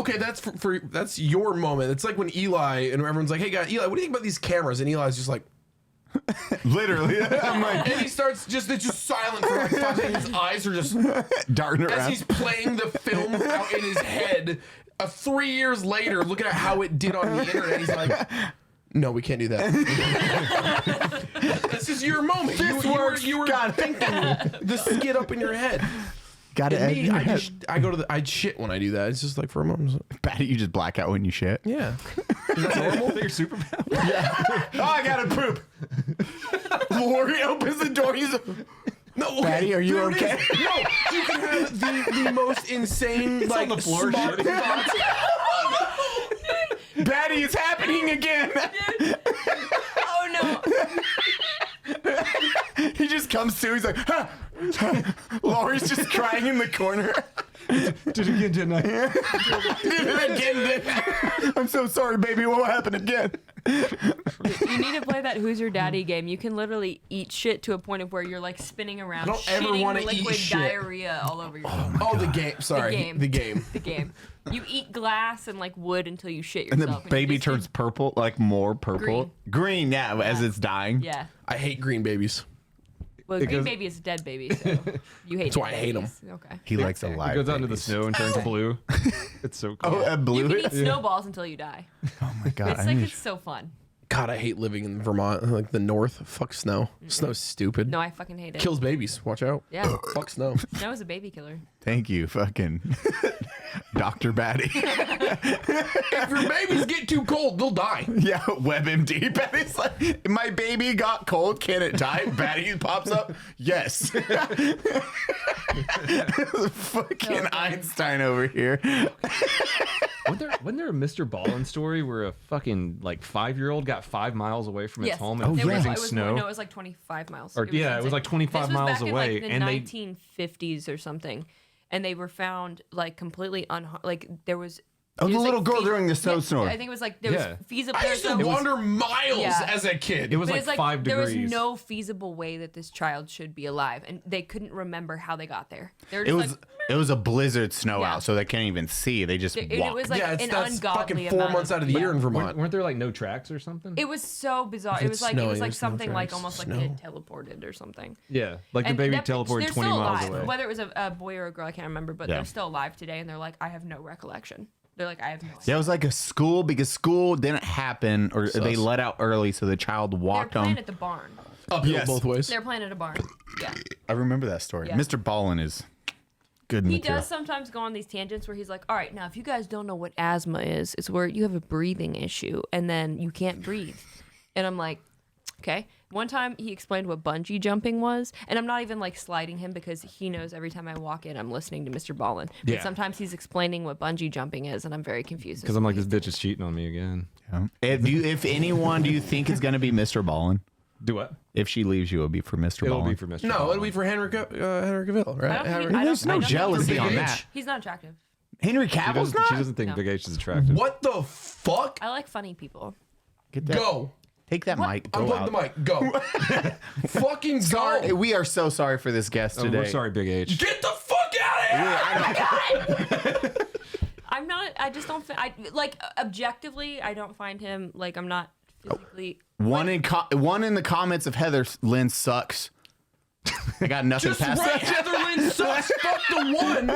okay, that's for that's your moment. It's like when Eli and everyone's like, "Hey, guy, Eli, what do you think about these cameras?" And Eli's just like, Literally, I'm like and he starts it's just silent for like 5 seconds. His eyes are just darting as around. he's playing the film out in his head. 3 years later, looking at how it did on the internet, he's like, "No, we can't do that." This is your moment. You were thinking the skit up in your head. Got it. And me, I shit when I do that. It's just like for a moment. Baddie, you just black out when you shit. Yeah. is that normal? Your superpower? Oh, I gotta poop. Lori opens the door. He's No, okay. Baddie, are you There it okay? is. No, you can have the most insane like on the floor smart shitting. thoughts. Baddie, it's happening again. comes to, he's like, huh. Laurie's just crying in the corner. Did it again, didn't I? Did it again, didn't I? I'm so sorry, baby. What will happen again? You need to play that Who's Your Daddy game. You can literally eat shit to a point of where you're like spinning around, I don't ever shitting wanna eat liquid shit. diarrhea all over your Oh, the game. Sorry. The game. The game. You eat glass and like wood until you shit And yourself. the baby you just turns purple, like more purple. Green, yeah, as it's dying. Yeah. I hate green babies. Well, green baby is a dead baby, so you hate. That's why dead I hate 'em. babies. Okay. He likes a It live goes out into the babies. snow and turns blue. It's so cool. Oh, blue. You can eat snowballs until you die. Oh my god. It's I like need- it's so fun. God, I hate living in Vermont, like the north. Fuck snow. Snow's stupid. No, I fucking hate it. Kills babies. Watch out. Yeah. Fuck snow. Snow is a baby killer. Thank you, fucking Dr. Baddie. If your babies get too cold, they'll die. Yeah, WebMD. Baddie's like, my baby got cold. Can it die? Baddie pops up. Yes. Fucking Einstein over here. Wasn't there a Mr. Ballin story where a fucking like 5-year-old got 5 miles away from its Yes. home and It was, freezing it was, snow? No, it was like 25 miles. Or- yeah, it was insane. like 25 This was miles back away, in like the and they- 1950s or something, and they were found like completely like there was. Oh, it the was, little girl fe- during the yeah, snowstorm. I think it was like there Yeah. was feasible. I used to wander miles Yeah. as a kid. It was But like it's 5 there degrees. was no feasible way that this child should be alive, and they couldn't remember how they got there. They were It just was like, it was a blizzard snow Yeah. out, so they can't even see. They just it walk. was like yeah, an that's ungodly fucking 4 amount months out of the year in Vermont. Weren't there like no tracks or something? It was so bizarre. If It it's was like snowing, there's no something like tracks. almost like Snow. it teleported or something. Yeah, like the And baby that- teleported they're 20 still miles alive. away. Whether it was a boy or a girl, I can't remember, but Yeah. they're still alive today, and they're like, I have no recollection. They're like, I have no idea. Yeah, it was like a school because school didn't happen, or they let out early, so the child They're walked playing on. at the barn. Uphill Yes. both ways. They're playing at a barn. Yeah. I remember that story. Yeah. Mr. Ballin is good He material. does sometimes go on these tangents where he's like, all right, now if you guys don't know what asthma is, it's where you have a breathing issue and then you can't breathe. And I'm like, okay. One time he explained what bungee jumping was, and I'm not even like sliding him because he knows every time I walk in, I'm listening to Mr. Ballin. But Yeah. sometimes he's explaining what bungee jumping is, and I'm very confused. Because I'm like, this bitch is cheating on me again. Yeah. If anyone, do you think it's going to be Mr. Ballin? Do what? If she leaves you, it'll be for Mr. It'll Ballin. be for Mr. No, Ballin. it'll be for Henry Cavill, right? I don't think Henry- he- I There's don't- no I don't think jealousy he's- on Big that. H. He's not attractive. Henry She Cavill's doesn't, not? she doesn't think No. Big H is attractive. What the fuck? I like funny people. Get that. Go. Take that mic. Go Unplug out. the mic. Go. Fucking Sorry, go. we are so sorry for this guest Oh, today. we're sorry, Big H. Get the fuck out of here. I'm not. I just don't. Like objectively, I don't find him like I'm not physically. One in the comments of Heather Lynn sucks. I got nothing Just past right. that. Heather Lynn sucks. Fuck the one.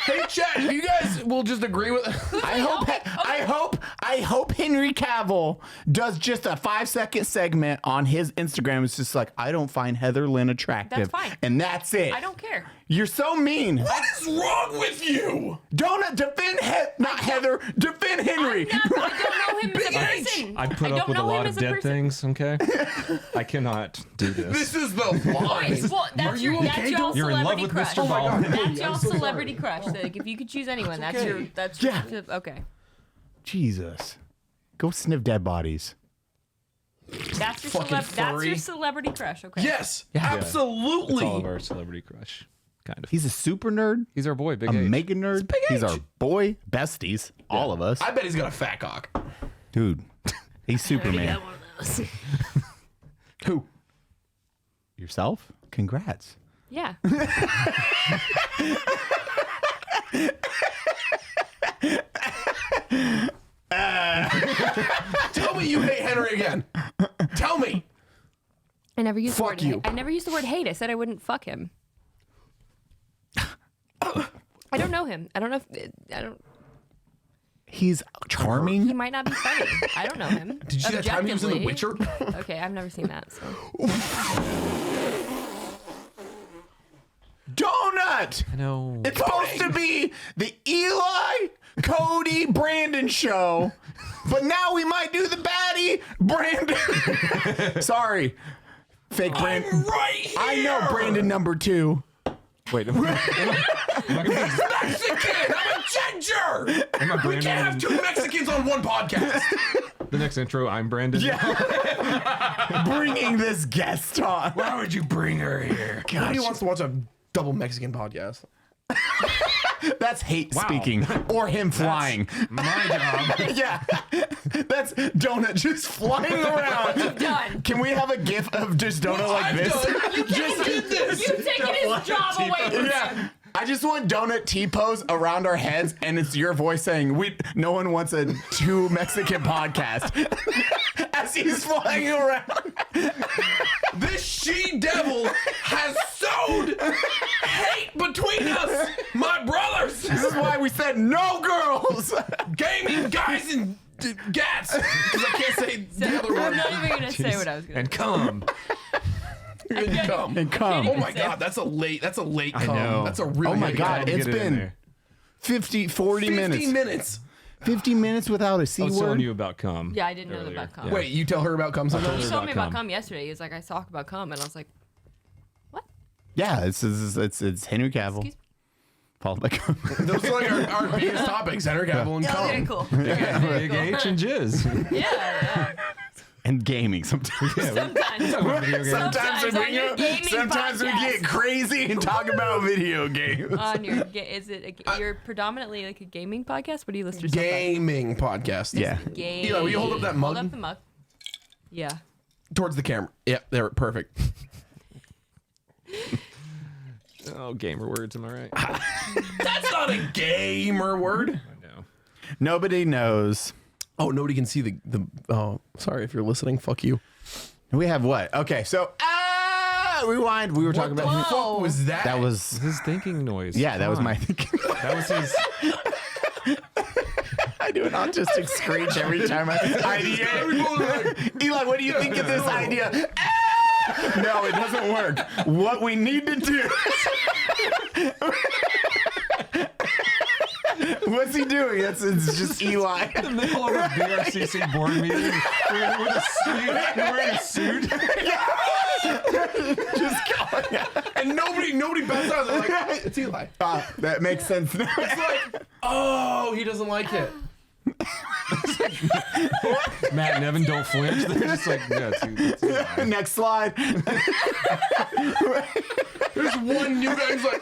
Hey, chat. If you guys will just agree with. I hope Henry Cavill does just a 5-second segment on his Instagram. It's just like, I don't find Heather Lynn attractive. That's fine. And that's it. I don't care. You're so mean. What is wrong with you? Don't defend not Heather. Defend Henry. I don't know him as a Big person. I put don't up with a know him lot of as dead person. things, okay? I cannot do this. This is the line. Well, that's you that's okay, y'all's You're in love celebrity with crush. Mr. Ballin. That's y'all's celebrity crush. Like, if you could choose anyone, that's your. That's Yeah. okay. Jesus. Go sniff dead bodies. That's your Fucking that's furry. your celebrity crush. Okay. Yes, It's all of absolutely. our celebrity crush, kind of. He's a super nerd. He's our boy, Big A H. mega nerd. Big He's H. our boy. Besties. All of us. I bet he's got a fat cock. Dude. He's Superman. Who? Yourself? Congrats. Yeah. Tell me you hate Henry again. Tell me. I never used the Fuck word. you. I never used the word hate. I said I wouldn't fuck him. I don't know him. I don't know if I don't. He's charming. He might not be funny. I don't know him. Did you see that time he was in The Objectively. Witcher? Okay, I've never seen that. So Donut! I know. It's supposed to be the Eli, Cody, Brandon show, but now we might do the Baddie, Brandon. Sorry. Fake Brandon. Right here. I know Brandon number 2. Wait, am I gonna be- Mexican. I'm a ginger. am I We Brandon can't have and- 2 Mexicans on one podcast. The next intro, I'm Brandon. Bringing this guest on. Why would you bring her here? Nobody wants to watch a double Mexican podcast. That's hate speaking or him flying. My job. Yeah, that's Donut just flying around. Done. Can we have a gif of just Donut like this? You did this. You've taken his job away from him. Yeah. I just want Donut T-pose around our heads, and it's your voice saying, no one wants a 2 Mexican podcast. As he's flying around. This she-devil has sowed hate between us, my brothers. This is why we said no girls. Gaming guys and gats. Because I can't say the other I'm word. not even gonna say what I was gonna. And come. And come. And come. Oh my God, that's a late come. know. That's a really Oh my late God, come. it's Get it in been there. 40 minutes. 50 minutes. 50 minutes without a I C was telling word. you about cum. Yeah, I didn't know earlier. about cum. Yeah. Wait, you tell her about cum sometimes? He told me about about cum. cum yesterday. He was like, I talk about cum, and I was like, Yeah, it's Henry Cavill. Excuse me? Followed by cum. Those are like our biggest topics, Henry Cavill and cum. okay, cool. Big H and jizz. Yeah. And gaming sometimes. Sometimes. Sometimes we on your gaming sometimes we podcast. get crazy and talk about video games. On your, is it? You're predominantly like a gaming podcast. What do you list yourself Gaming podcast. Yeah. as? Game. Eli, will you hold up that mug? Hold up the mug. Yeah. Towards the camera. Yeah, there, perfect. Oh, gamer words, am I right? That's not a gamer word. I know. Nobody knows. Oh, nobody can see the. Oh, sorry if you're listening. Fuck you. We have what? Okay, so rewind. We were talking What about. the fuck was that? That was His thinking noise. yeah. That was Come my on. thinking. That was his. I do an autistic screech every time I idea. Eli, what do you think of this idea? No, it doesn't work. What we need to do. What's he doing? It's just Eli. In the middle of a BRCC board meeting. You're wearing a suit. Just going out. And nobody bats out. They're like, it's Eli. That makes sense now. It's like, oh, he doesn't like it. Matt and Evan don't flinch. They're just like, yeah, it's Next slide. There's one new guy who's like,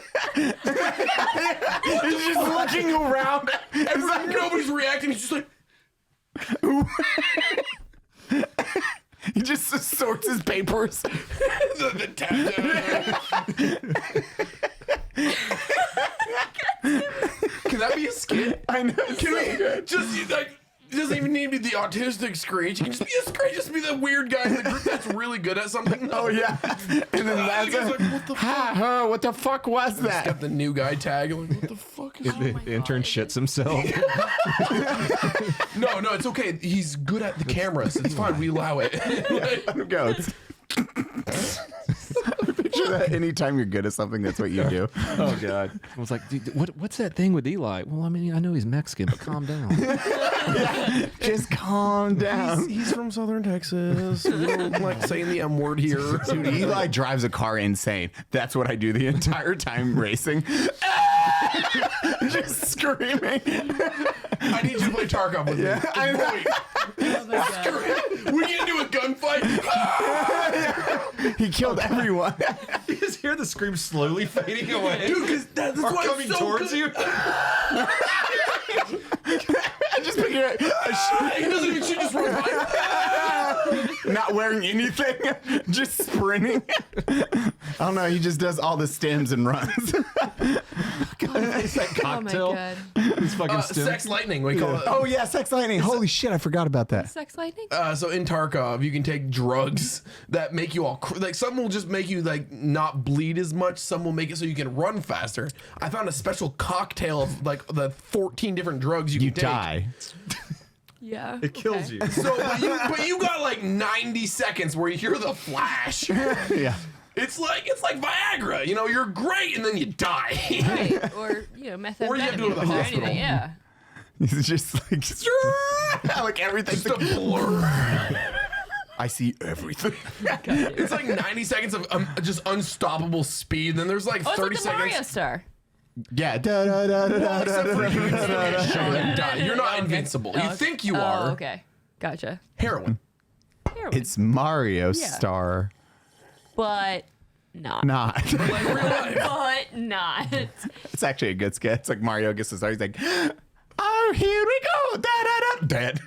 He's just looking around. nobody's reacting. He's just like, He just sorts his papers. the tab. Can that be a skit? I know. Can we just like? It doesn't even need to be the autistic screech. It can just be a screech. Just be the weird guy in the group that's really good at something. No. Oh yeah. And then that's He's like, what the fuck? what the fuck was that? Got the new guy tag. Like, what the fuck is? The intern shits himself. No, it's okay. He's good at the cameras. It's fine. We allow it. Like, Go. Picture that anytime you're good at something, that's what you do. Oh god. I was like, dude, what's that thing with Eli? Well, I mean, I know he's Mexican, but calm down. Just calm down. he's from Southern Texas. We don't like saying the M word here. Dude, Eli drives a car insane. That's what I do the entire time racing. Just screaming. I need you to play Tarkov with me. I know. Oh my God. We get into a gunfight. He killed everyone. You just hear the scream slowly fading away. Dude, because that's Or why coming it's so towards good. you. I just picture it. He doesn't even shoot, just run by. Not wearing anything, just sprinting. I don't know. He just does all the stems and runs. It's that Oh my cocktail. God. It's fucking Sex lightning, we call it. Oh yeah, sex lightning. Holy shit, I forgot about that. Sex lightning? So in Tarkov, you can take drugs that make you all like some will just make you like not bleed as much. Some will make it so you can run faster. I found a special cocktail of like the 14 different drugs you You can take. die. Yeah. It kills you. So, but you got like 90 seconds where you hear the flash. Yeah. It's like Viagra. You know, you're great and then you die. Right. Or, methamphetamine. Or you have to go to the or hospital. anything, yeah. He's just like everything's Just a blur. I see everything. It's like 90 seconds of just unstoppable speed. Then there's like Oh, it's 30 like the Mario seconds. Star. Yeah. Da, da, da, da, da, Except for da, you, da, da, da. shot and die. You're not Okay. invincible. Oh, You think you are. Oh, okay. Gotcha. Heroin. Heroin. It's Mario Yeah. Star. But not. Not. Like real life. But not. It's actually a good sketch. It's like Mario gets the star. He's like, oh, here we go. Da da da. Dead.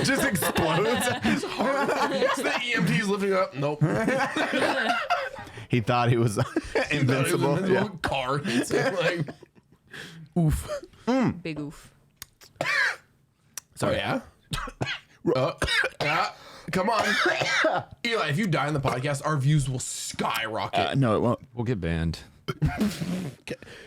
Just explodes. It's the EMT's lifting up. Nope. He thought he was invincible. Yeah. Car hits him like, oof. Big oof. Sorry. Yeah. Come on, Eli. If you die in the podcast, our views will skyrocket. No, it won't. We'll get banned.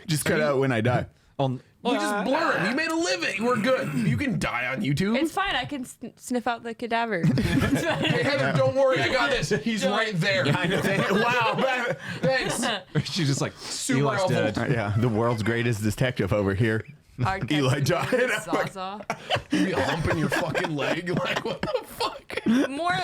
Just cut out when I die. We just blur it. We made a living. We're good. You can die on YouTube. It's fine. I can sniff out the cadaver. Hey, Heather, don't worry. I got this. He's right there. Wow. Thanks. She's just like, Super Eli's helpful. dead. Yeah, the world's greatest detective over here. Eli died. Sawzall. You be humping your fucking leg. Like, what the fuck?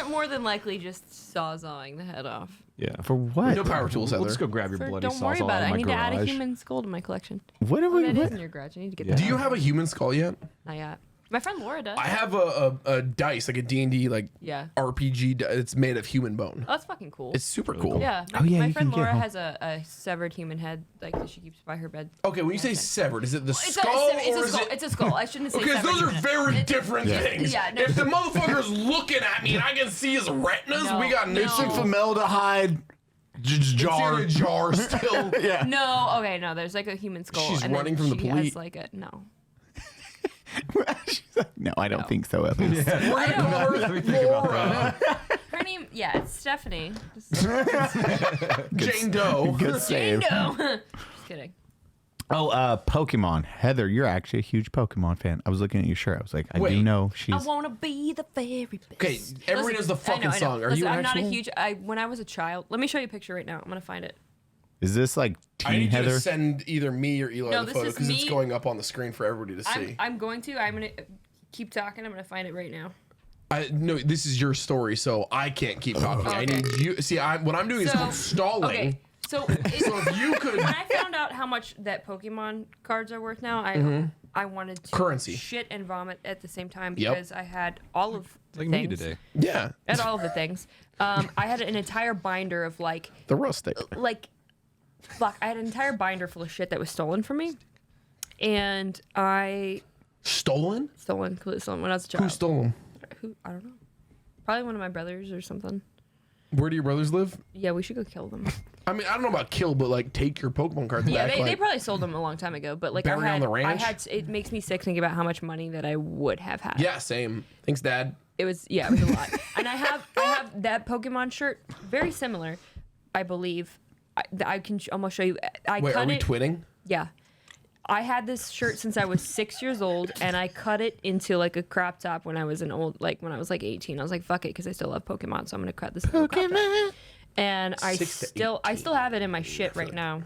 More than likely just sawzawing the head off. Yeah. For what? No power tools, Heather. We'll just go grab your For, bloody don't worry sawzall about it. in I my need to add a garage. human skull to my collection. What are Oh, we? that is What? in your garage. I need to get Yeah. that. Do you have a human skull yet? Not yet. My friend Laura does. I have a dice, like a D&D, like Yeah. RPG. It's made of human bone. Oh, that's fucking cool. It's super cool. Yeah. Oh, yeah, My you friend can get Laura home. has a severed human head like that she keeps by her bed. Okay, when you say severed, is it the It's skull a or is skull. it? It's a skull. I shouldn't say Because severed those are human very head. different things. Yeah, no. If the motherfucker's looking at me and I can see his retinas, No, we got an no. issue. Formaldehyde jar. It's in a jar still. Yeah. No, okay, no. There's like a human skull. She's and then running from the she police. has like a no. She's like, no, I don't think so. At least. We're gonna call her Laura. Her name, yeah, it's Stephanie. Jane Doe. Good save. No, just kidding. Oh, Pokemon. Heather, you're actually a huge Pokemon fan. I was looking at your shirt. I was like, I do Wait. know I she's. wanna be the very best. Okay, everyone knows the fucking song. Are you an I'm not a actual- huge. When I was a child, let me show you a picture right now. I'm gonna find it. Is this like I Teen need you Heather? to send either me or Eli No, the this photo is because it's me. going up on the screen for everybody to see. I'm gonna keep talking. I'm gonna find it right now. No, this is your story, so I can't keep talking. I Okay. need you. See, what I'm doing is So- called stalling. Okay, so So if you could, when I found out how much that Pokemon cards are worth now, I wanted to Currency. shit and vomit at the same time Yep. because I had all of the Like me things. today. yeah, I had all of the things. I had an entire binder of like Fluck. I had an entire binder full of shit that was stolen from me, and I stolen. completely stolen when I was a child. Who stole them? Who? I don't know. Probably one of my brothers or something. Where do your brothers live? Yeah, we should go kill them. I mean, I don't know about kill, but like take your Pokemon cards Yeah, back. they like, probably sold them a long time ago. But like Bury on the ranch? it makes me sick thinking about how much money that I would have had. yeah, same. Thanks, Dad. It was a lot. And I have that Pokemon shirt, very similar, I believe. I can almost show you. I Wait, cut are we it. twinning? Yeah. I had this shirt since I was 6 years old, and I cut it into like a crop top when I was when I was like 18. I was like, fuck it, because I still love Pokemon, so I'm gonna cut this into a crop top. And I 6 to still have it in my shit right now.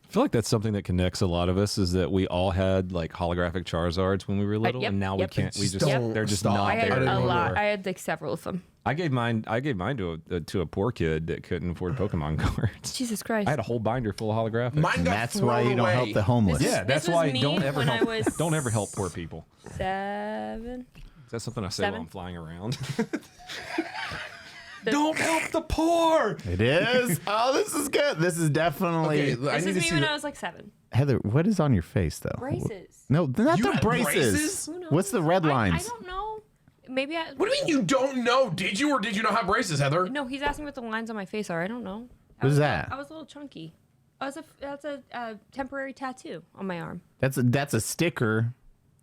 I feel like that's something that connects a lot of us is that we all had like holographic Charizards when we were little, yep, and now yep. we can't. We just Don't they're just stop. not I had there didn't a know lot. there. I had like several of them. I gave mine to a poor kid that couldn't afford Pokemon cards. Jesus Christ. I had a whole binder full of holographics. Mine got That's thrown why you don't away. help the homeless. Yeah, that's was why me don't ever when I help. was Don't ever help poor people. 7. Is that something I say 7? while I'm flying around? The- Don't help the poor. It is. Oh, this is good. This is definitely. Okay, I This need is to me see. when the- I was like 7. Heather, what is on your face though? Braces. No, not You the had braces. braces? Who knows? What's the red I lines? don't know. Maybe I. What do you mean you don't know? Did you or did you not have braces, Heather? No, he's asking what the lines on my face are. I don't know. What is that? I was a little chunky. That's a temporary tattoo on my arm. That's a sticker.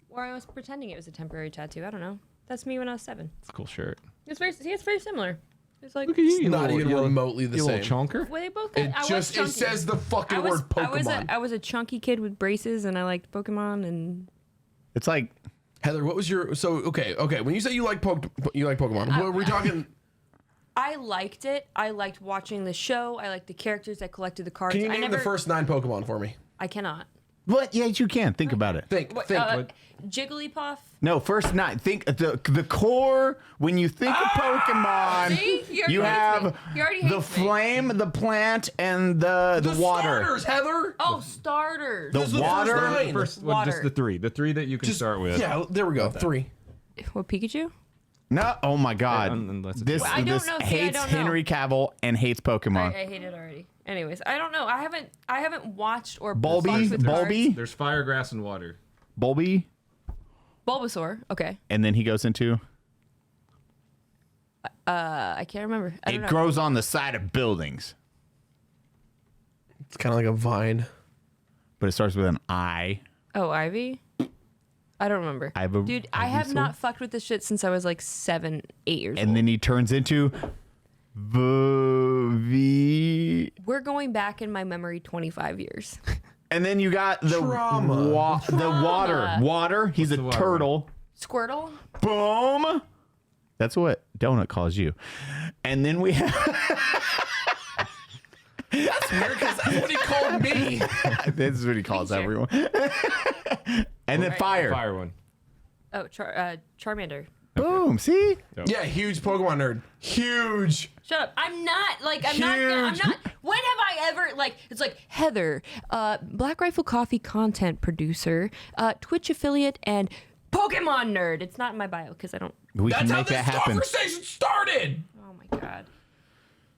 Or I was pretending it was a temporary tattoo. I don't know. That's me when I was 7. It's a cool shirt. It's very similar. It's like Look at you, Not even remotely the you same. little chonker. well, they both. It I was just it chunky. says the fucking I was, word Pokemon. I was a chunky kid with braces, and I liked Pokemon. And It's like Heather, what was your okay? When you say you like Pokemon, what were we talking? I liked it. I liked watching the show. I liked the characters. I collected the cards. Can you I name never, the first 9 Pokemon for me? I cannot. what? Yes, you can. Think about it. Think. Jigglypuff. No, first 9. Think the core. When you think of Pokemon, See? He already you hates have me. He already the hates me. flame, the plant, and the water. Starters, Heather. Oh, starters. The Those are the water. first 9. First, Water. just the three that you can start with. Yeah, there we go. 3. What, Pikachu? No, oh my God. Unless it's This Well, I don't this know. See, I hates don't know. Henry Cavill and hates Pokemon. I hate it already. Anyways, I don't know. I haven't watched or Bulby? fucked with Bulby? There's fire, grass, and water. Bulby, cards. Bulbasaur. Okay. and then he goes into I can't remember. I don't it know. grows on the side of buildings, It's kind of like a vine. but it starts with an I. Oh, Ivy. I don't remember. Dude, I have not fucked with this shit since I was like 7, 8 years old. And then he turns into V. We're going back in my memory 25 years. And then you got the Trauma. the water. Water. He's a the water turtle. Squirtle. Boom. That's what Donut calls you. And then we have That's weird because that's what he called me. this is what he calls everyone. And then fire. Fire one. Oh, Charmander. Boom. See? Yeah, huge Pokemon nerd. Huge. Shut up. I'm not like I'm Huge. not when have I ever like it's like Heather, Black Rifle Coffee content producer, Twitch affiliate and Pokemon nerd. It's not in my bio because I don't We That's can how make this that happen. conversation started. Oh my god.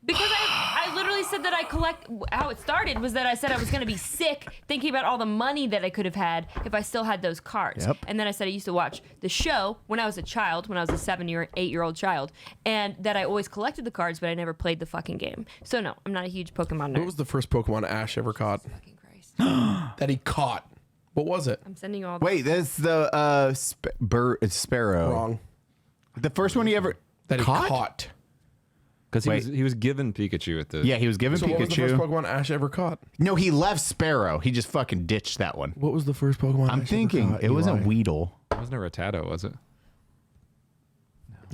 Because I literally said that I collect. How it started was that I said I was going to be sick thinking about all the money that I could have had if I still had those cards. Yep. And then I said I used to watch the show when I was a child, when I was a 8-year-old child, and that I always collected the cards, but I never played the fucking game. So no, I'm not a huge Pokemon nerd. What was the first Pokemon Ash ever caught? Fucking Christ. That he caught. What was it? I'm sending you all. The Wait, that's the it's Sparrow. Wrong. The first one he ever That he caught. Because he was given Pikachu at the. Yeah, he was given So what was the first Pikachu. Pokemon Ash ever caught? No, he left Sparrow. He just fucking ditched that one. What was the first Pokemon I'm Ash thinking ever caught, it wasn't Eli? Weedle. It wasn't a Rattata, was it?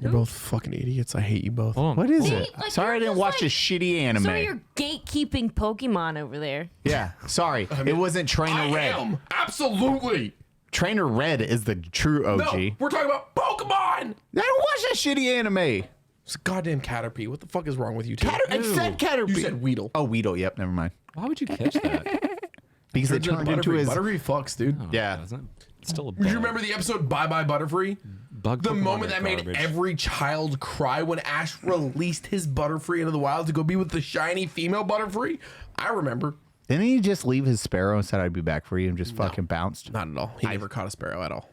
You're both fucking idiots. I hate you both. Hold on. What is See, it? like, Sorry, I you're didn't just watch like- this shitty anime. So you're gatekeeping Pokemon over there. Yeah, sorry. It wasn't Trainer I Red. am. Absolutely. Trainer Red is the true OG. No, we're talking about Pokemon. I don't watch that shitty anime. It's a goddamn Caterpie. What the fuck is wrong with you two? I said Caterpie. You said Weedle. Oh, Weedle. Yep, never mind. Why would you catch that? Because it turned into his. Butterfree fucks, dude. Yeah. Doesn't it? It's still a Do you remember the episode Bye Bye Butterfree? bug The Pokemon moment are that made garbage. every child cry when Ash released his Butterfree into the wild to go be with the shiny female Butterfree. I remember. Didn't he just leave his Sparrow and said I'd be back for you and just fucking bounced? Not at all. He never caught a sparrow at all.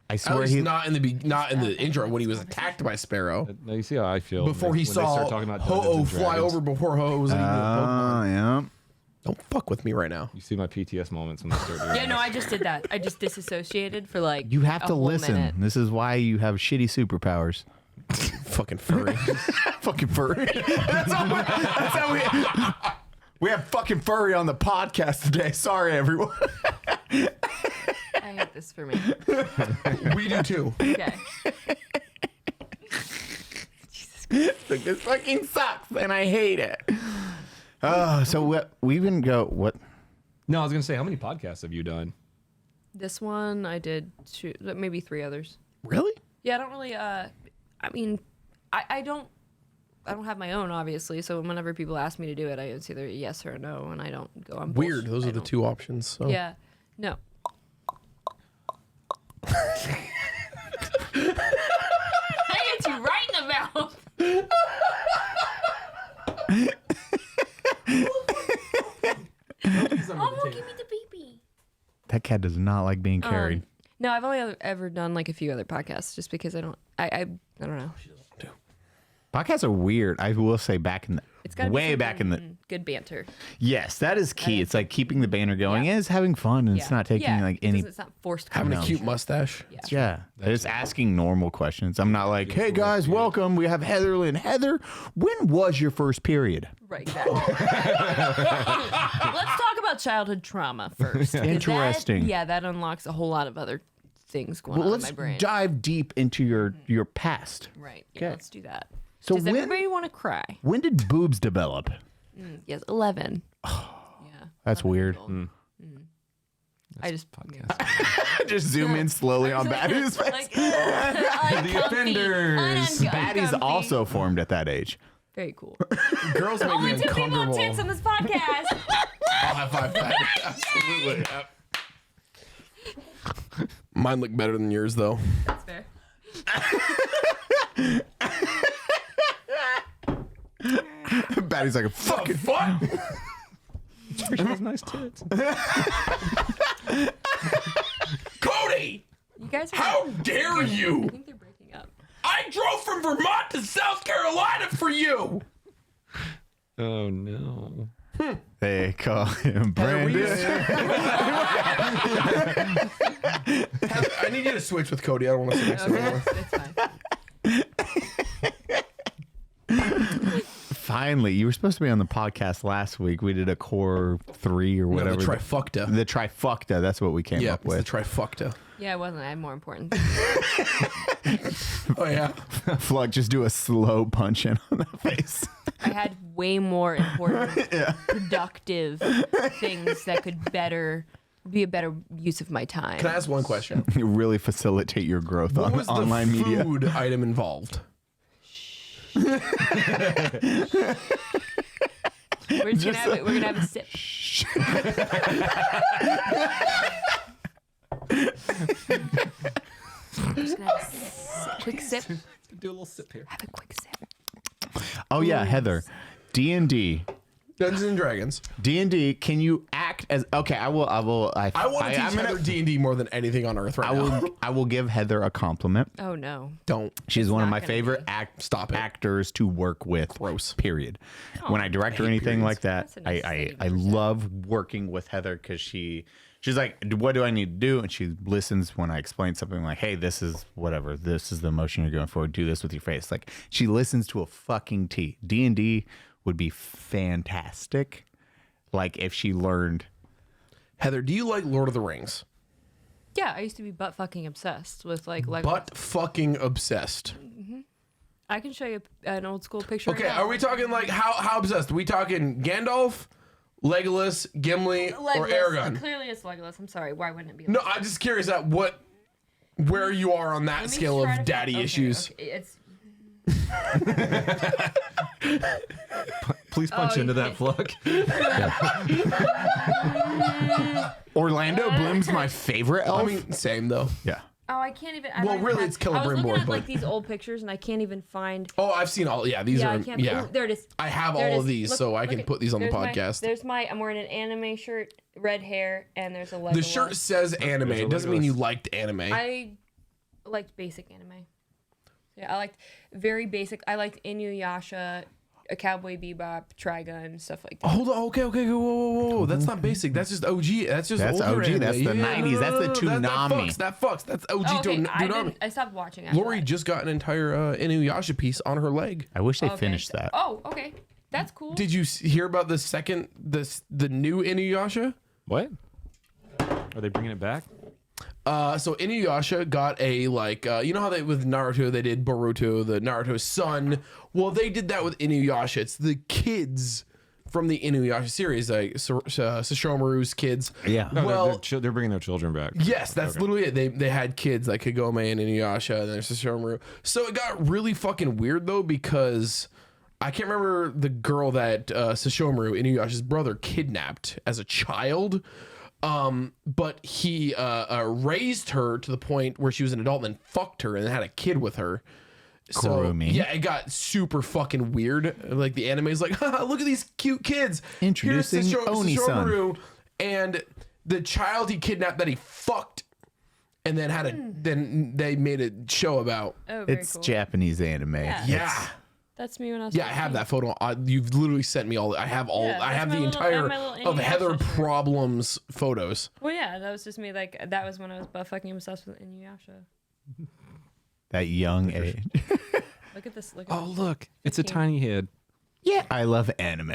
I At swear least he. not in the intro when he was attacked by Sparrow. Now you see how I feel Before when he they saw start talking about Dungeons Ho-Oh and fly Dragons. over before Ho-Oh was even a Pokemon. Oh, yeah. Don't fuck with me right now. You see my PTS moments when they start doing Yeah, no, I just did that. I just disassociated for like. You have a to whole listen. minute. This is why you have shitty superpowers. Fucking furry. Fucking furry. That's how we have fucking furry on the podcast today. Sorry, everyone. I hate this for me. We do too. Okay. This fucking sucks, and I hate it. So we even go what? No, I was gonna say, how many podcasts have you done? This one I did two, maybe 3 others. Really? Yeah, I don't really. I mean, I don't have my own, obviously. So whenever people ask me to do it, it's either a yes or a no, and I don't go on. Weird. bullshit. Those I are the don't- 2 options. So. Yeah. No. I hit you right in the mouth. Oh, give me the baby. That cat does not like being carried. No, I've only ever done like a few other podcasts, just because I don't know. Podcasts are weird. I will say back in It's the got way back in the good banter. yes, that is key. It's like keeping the banner going. And it's having fun, and it's not taking like any. It's not forced. Having a conversation. cute mustache. Yeah, just asking normal questions. I'm not like, hey guys, welcome. We have Heather Lynn. Heather, when was your first period? Right. Exactly. Let's talk about childhood trauma first. 'cause Interesting. that unlocks a whole lot of other things going Well, on in let's my brain. dive deep into your past. Right. Yeah, Okay. let's do that. So Does when everybody want to cry? when did boobs develop? Yes, 11. Yeah. That's 11 weird. years old. I just Just zoom in slowly on Baddie's face. like, the offenders. Baddie's also formed at that age. very cool. Girls make me Only 2 people with uncomfortable. tits on this podcast. I'll high five that. Absolutely. Yep. Mine look better than yours though. That's fair. Baddie's like a fucking Fuck! She has nice tits. Cody! You guys are. How dare I you? think they're breaking up. I drove from Vermont to South Carolina for you! Oh no. They call him Brandon. I need you to switch with Cody. I don't want to sit next to him anymore. It's fine. Finally, you were supposed to be on the podcast last week. We did a core 3 or whatever. The trifecta. The trifecta. That's what we came Yeah, up it's the with. trifecta. Yeah, it wasn't. I had more important. Oh, yeah. Fluck, just do a slow punch in on the face. I had way more important, productive things that could be a better use of my time. Can I ask one question? You really facilitate your growth What on was online the media. food item involved? We're just gonna have it. We're gonna have a sip. We're just gonna have a quick sip. Do a little sip here. Have a quick sip. Oh yeah, Heather. D&D. Dungeons and Dragons. D&D, can you act as okay, I will I want to teach Heather D&D more than anything on earth right now. I will give Heather a compliment. Oh no. Don't. She's one of not my gonna favorite be. Stop it. actors to work with. Gross. Period. When I direct or hate anything periods. like that, That's a nice I steady love working with Heather because she's like, what do I need to do? And she listens when I explain something like, hey, this is whatever. This is the emotion you're going for. Do this with your face. Like she listens to a fucking T. D&D would be fantastic. Like if she learned. Heather, do you like Lord of the Rings? Yeah, I used to be butt fucking obsessed with like Lego. Butt fucking obsessed. I can show you an old school picture. Okay, right now. are we talking like how obsessed? Are we talking Gandalf, Legolas, Gimli, or Legolas. Aragon? Clearly, it's Legolas. I'm sorry. Why wouldn't it be? No, Legolas? I'm just curious at where you are on that Let me scale try of to daddy find- okay, issues. okay, It's Please punch Oh, into you that, Fluck. Orlando Bloom's my favorite elf. I mean, same though. yeah. Oh, I can't even. Well, really, it's I was looking Celebrimbor, at like but- these old pictures, and I can't even find. Oh, I've seen all. Yeah, these Yeah, are. I can't. Yeah, Ooh, there it is. I have There it all is. of these, Look- so I look can at- put these on the there's podcast. There's my. I'm wearing an anime shirt, red hair, and there's a Legolas. The shirt says anime. There's a It doesn't mean Legolas. you liked anime. I liked basic anime. Yeah, I liked very basic. I liked Inuyasha, a Cowboy Bebop, Trigun, stuff like that. Hold on. Okay. Whoa. That's not basic. That's just OG. That's just That's older OG. anime. That's the 90s. That's the Toonami. That fucks. That's OG Oh, okay, Toonami. I stopped watching after Lori that. just got an entire Inuyasha piece on her leg. I wish they Okay, finished so- that. Oh, okay. That's cool. Did you hear about the new Inuyasha? What? Are they bringing it back? So Inuyasha got a you know how they with Naruto they did Boruto, the Naruto's son. Well, they did that with Inuyasha. It's the kids from the Inuyasha series, like Sesshomaru's kids. Yeah. No, Well, they're bringing their children back. yes, that's literally it. They had kids like Kagome and Inuyasha, and there's Sesshomaru. So it got really fucking weird though because I can't remember the girl that Sesshomaru, Inuyasha's brother, kidnapped as a child. But he raised her to the point where she was an adult and then fucked her and then had a kid with her. So Kurumi. yeah, it got super fucking weird. Like the anime's like, haha, look at these cute kids. Introducing Here's Oni-san. Sesshomaru, and the child he kidnapped that he fucked and then then they made a show about. Oh, very It's cool. Japanese anime. Yeah. That's me when I was. Yeah, I have that photo. You've literally sent me all. I have all. Yeah, I have that's the my little- entire my little of Inuyasha Heather shirt. Problems photos. Well, yeah, that was just me. Like that was when I was butt fucking obsessed with Inuyasha. That young age. Look at this. Look at Oh, look. It's a 15. tiny head. Yeah. I love anime.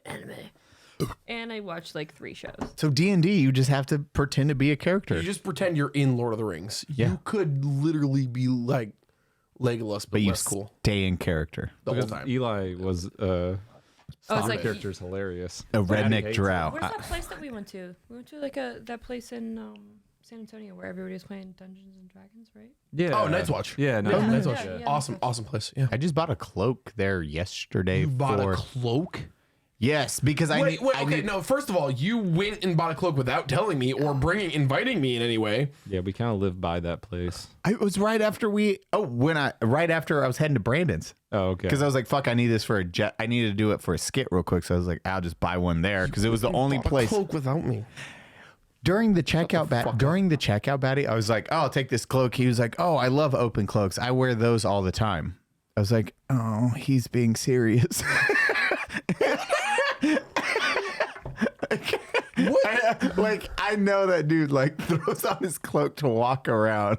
anime. And I watched like 3 shows. So D&D, you just have to pretend to be a character. You just pretend you're in Lord of the Rings. Yeah. You could literally be like Legolas, but but you less cool stay in character. the whole Because time. Eli was Oh, it's like character's hilarious. A Baddie redneck hates drow. Where's that place that we went to? We went to like that place in San Antonio where everybody was playing Dungeons and Dragons, right? Yeah. Oh, Night's Watch. Yeah, Night's Night's Watch. Yeah, yeah. Awesome place. Yeah. I just bought a cloak there yesterday You bought for a cloak. Yes, because I Wait, need. okay, no. First of all, you went and bought a cloak without telling me or inviting me in any way. Yeah, we kind of live by that place. It was right after right after I was heading to Brandon's. Oh, okay. Because I was like, fuck, I need this for a jet. I needed to do it for a skit real quick. So I was like, I'll just buy one there because it was the only place. Cloak without me. During the checkout, Baddie, I was like, oh, I'll take this cloak. He was like, oh, I love open cloaks. I wear those all the time. I was like, oh, he's being serious. I know that dude like throws on his cloak to walk around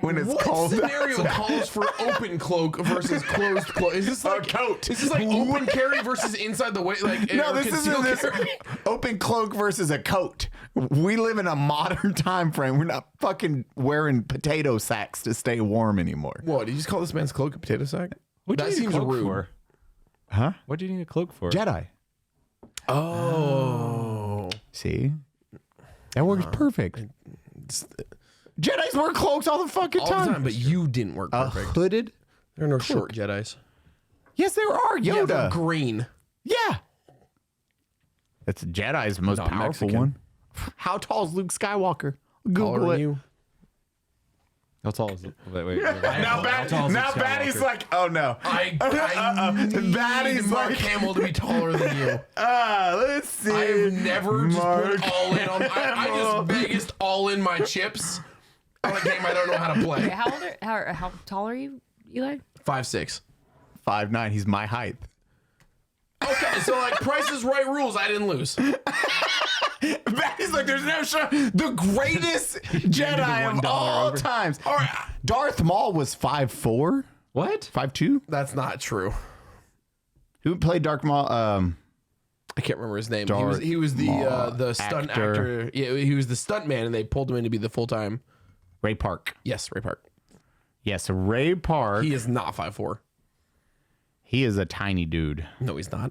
when it's cold. What scenario calls for open cloak versus closed cloak? Is this like a coat? Is this like open carry versus inside the way? Like No, or this isn't concealed this carry? open cloak versus a coat. We live in a modern time frame. We're not fucking wearing potato sacks to stay warm anymore. What? Did you just call this man's cloak a potato sack? What do That you need seems a cloak rude. for? Huh? What do you need a cloak for? Jedi. Oh. See? That works perfect. Jedis wear cloaks all the fucking All time. the time, but you didn't work perfect. Hooded? There are no short Jedis. Yes, there are. Yeah, Yoda. they're green. Yeah. That's Jedi's most Not powerful Mexican. one. How tall is Luke Skywalker? Google Taller it. than you. How tall is it? Wait. Now, Baddie's like, oh no. I need Baddie's Mark like, Hamill to be taller than you. let's see. I've never just Mark put all in on. I just biggest all in my chips on a game I don't know how to play. How tall are you, Eli? 5'6". 5'9". He's my height. Okay, so like Price is Right rules, I didn't lose. Baddie's like, there's no show. The greatest Jedi of all times. All right. Darth Maul was 5'4". What? 5'2". That's not true. Who played Darth Maul? I can't remember his name. Darth He was Maul the stunt actor. actor. Yeah, he was the stunt man, and they pulled him in to be the full time. Ray Park. Yes, Ray Park. Yes, Ray Park. He is not 5'4". He is a tiny dude. No, he's not.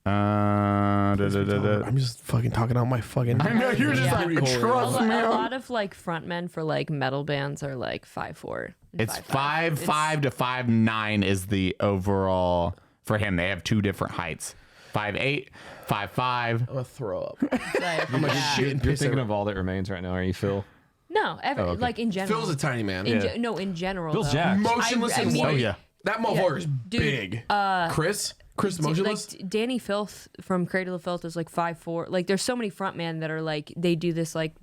I'm I'm just fucking talking out my fucking. I know you're just Yeah. like, A trust me. lot of like frontmen for like metal bands are like 5'4". and It's 5'5". 5'5" to 5'9" is the overall for him. They have two different heights. 5'8", 5'5". I'm gonna throw up. Like, I'm gonna yeah. shit and You're piss. thinking of All That Remains right now, are you, Phil? No, like in general. Phil's a tiny man. In general. Phil's though. jacked. Motionless I and mean- white. Oh, yeah. That motherfucker is Dude, big. Chris Motionless. Like Danny Filth from Cradle of Filth is like 5'4". Like there's so many frontmen that are like they do this like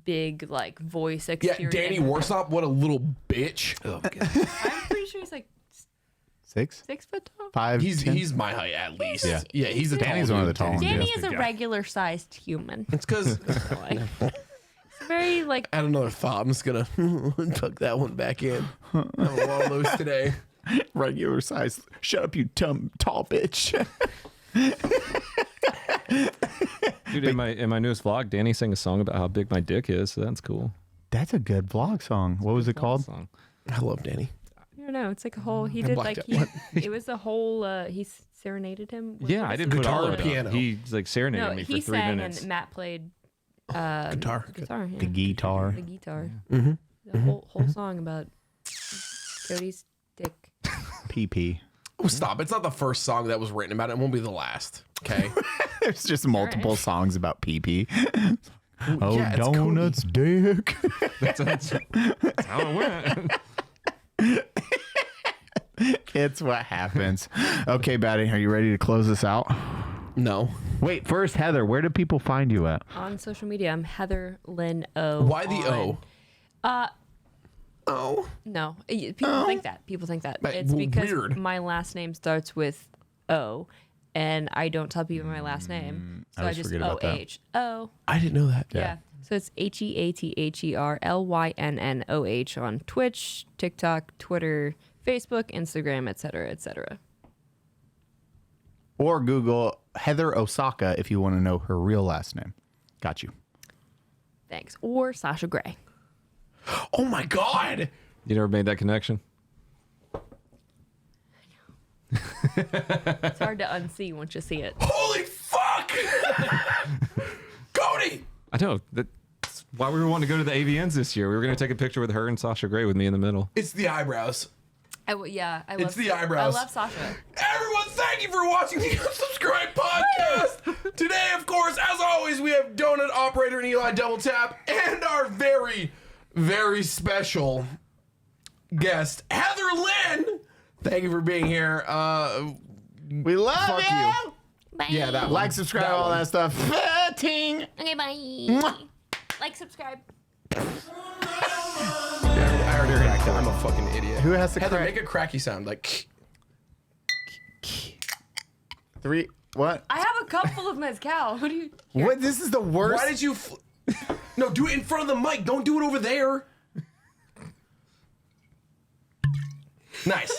big like voice Yeah, exterior. Danny Warsop, what a little bitch. I'm pretty sure he's like 6? 6 foot tall. 5? He's my height at least. Yeah. He's a Danny's tall one of the dude. tall ones. Danny yeah. is a regular sized human. It's because Like, it's very like I had another thought. I'm just gonna tuck that one back in. I have a lot of those today. Regular size. Shut up, you tall bitch. Dude, in my newest vlog, Danny sang a song about how big my dick is, so that's cool. That's a good vlog song. What was it called? Song. I love Danny. I don't know. It's like a whole. He did blacked like out. it was a whole. He serenaded him. Yeah, I didn't put Guitar all or of it piano? up. He's like serenading No, me he for 3 sang minutes. and Matt played Guitar. guitar. Yeah. The guitar. The guitar. Mm-hmm. The whole song about Cody's dick. PP. Oh, stop. It's not the first song that was written about it. It won't be the last. Okay. There's just multiple right. songs about PP. Oh, yeah, it's donuts, dick. That's how it went. It's what happens. Okay, Baddie, are you ready to close this out? No. Wait, first, Heather, where do people find you at? On social media, I'm Heather Lynn O. Why the O? Oh. No, people think that. People think that. But It's because weird. my last name starts with O, and I don't tell people my last name, so I always just forget about that. O-H-O. I didn't know that. Yeah. So it's HeaTherLynnoh on Twitch, TikTok, Twitter, Facebook, Instagram, etc., etc. Or Google Heather Osaka if you want to know her real last name. Got you. Thanks. Or Sasha Grey. Oh my God. You never made that connection? It's hard to unsee once you see it. Holy fuck. Cody. I know. That's why we were wanting to go to the AVNs this year. We were going to take a picture with her and Sasha Grey with me in the middle. It's the eyebrows. Yeah, I It's love the eyebrows. I love Sasha. Everyone, thank you for watching the Unsubscribe podcast. Today, of course, as always, we have Donut Operator and Eli Double Tap, and our very, very special guest, Heather Lynn. Thank you for being here. We love Fuck you. you. Bye. Yeah, that Like, one. subscribe, That all one. that stuff. Ting. Okay, bye. Like, subscribe. I already heard that. I'm a fucking idiot. Who has to Heather, crack? make a cracky sound like. 3. What? I have a cup full of mezcal. What do you? What? This is the worst. Why did you? No, do it in front of the mic. Don't do it over there. Nice.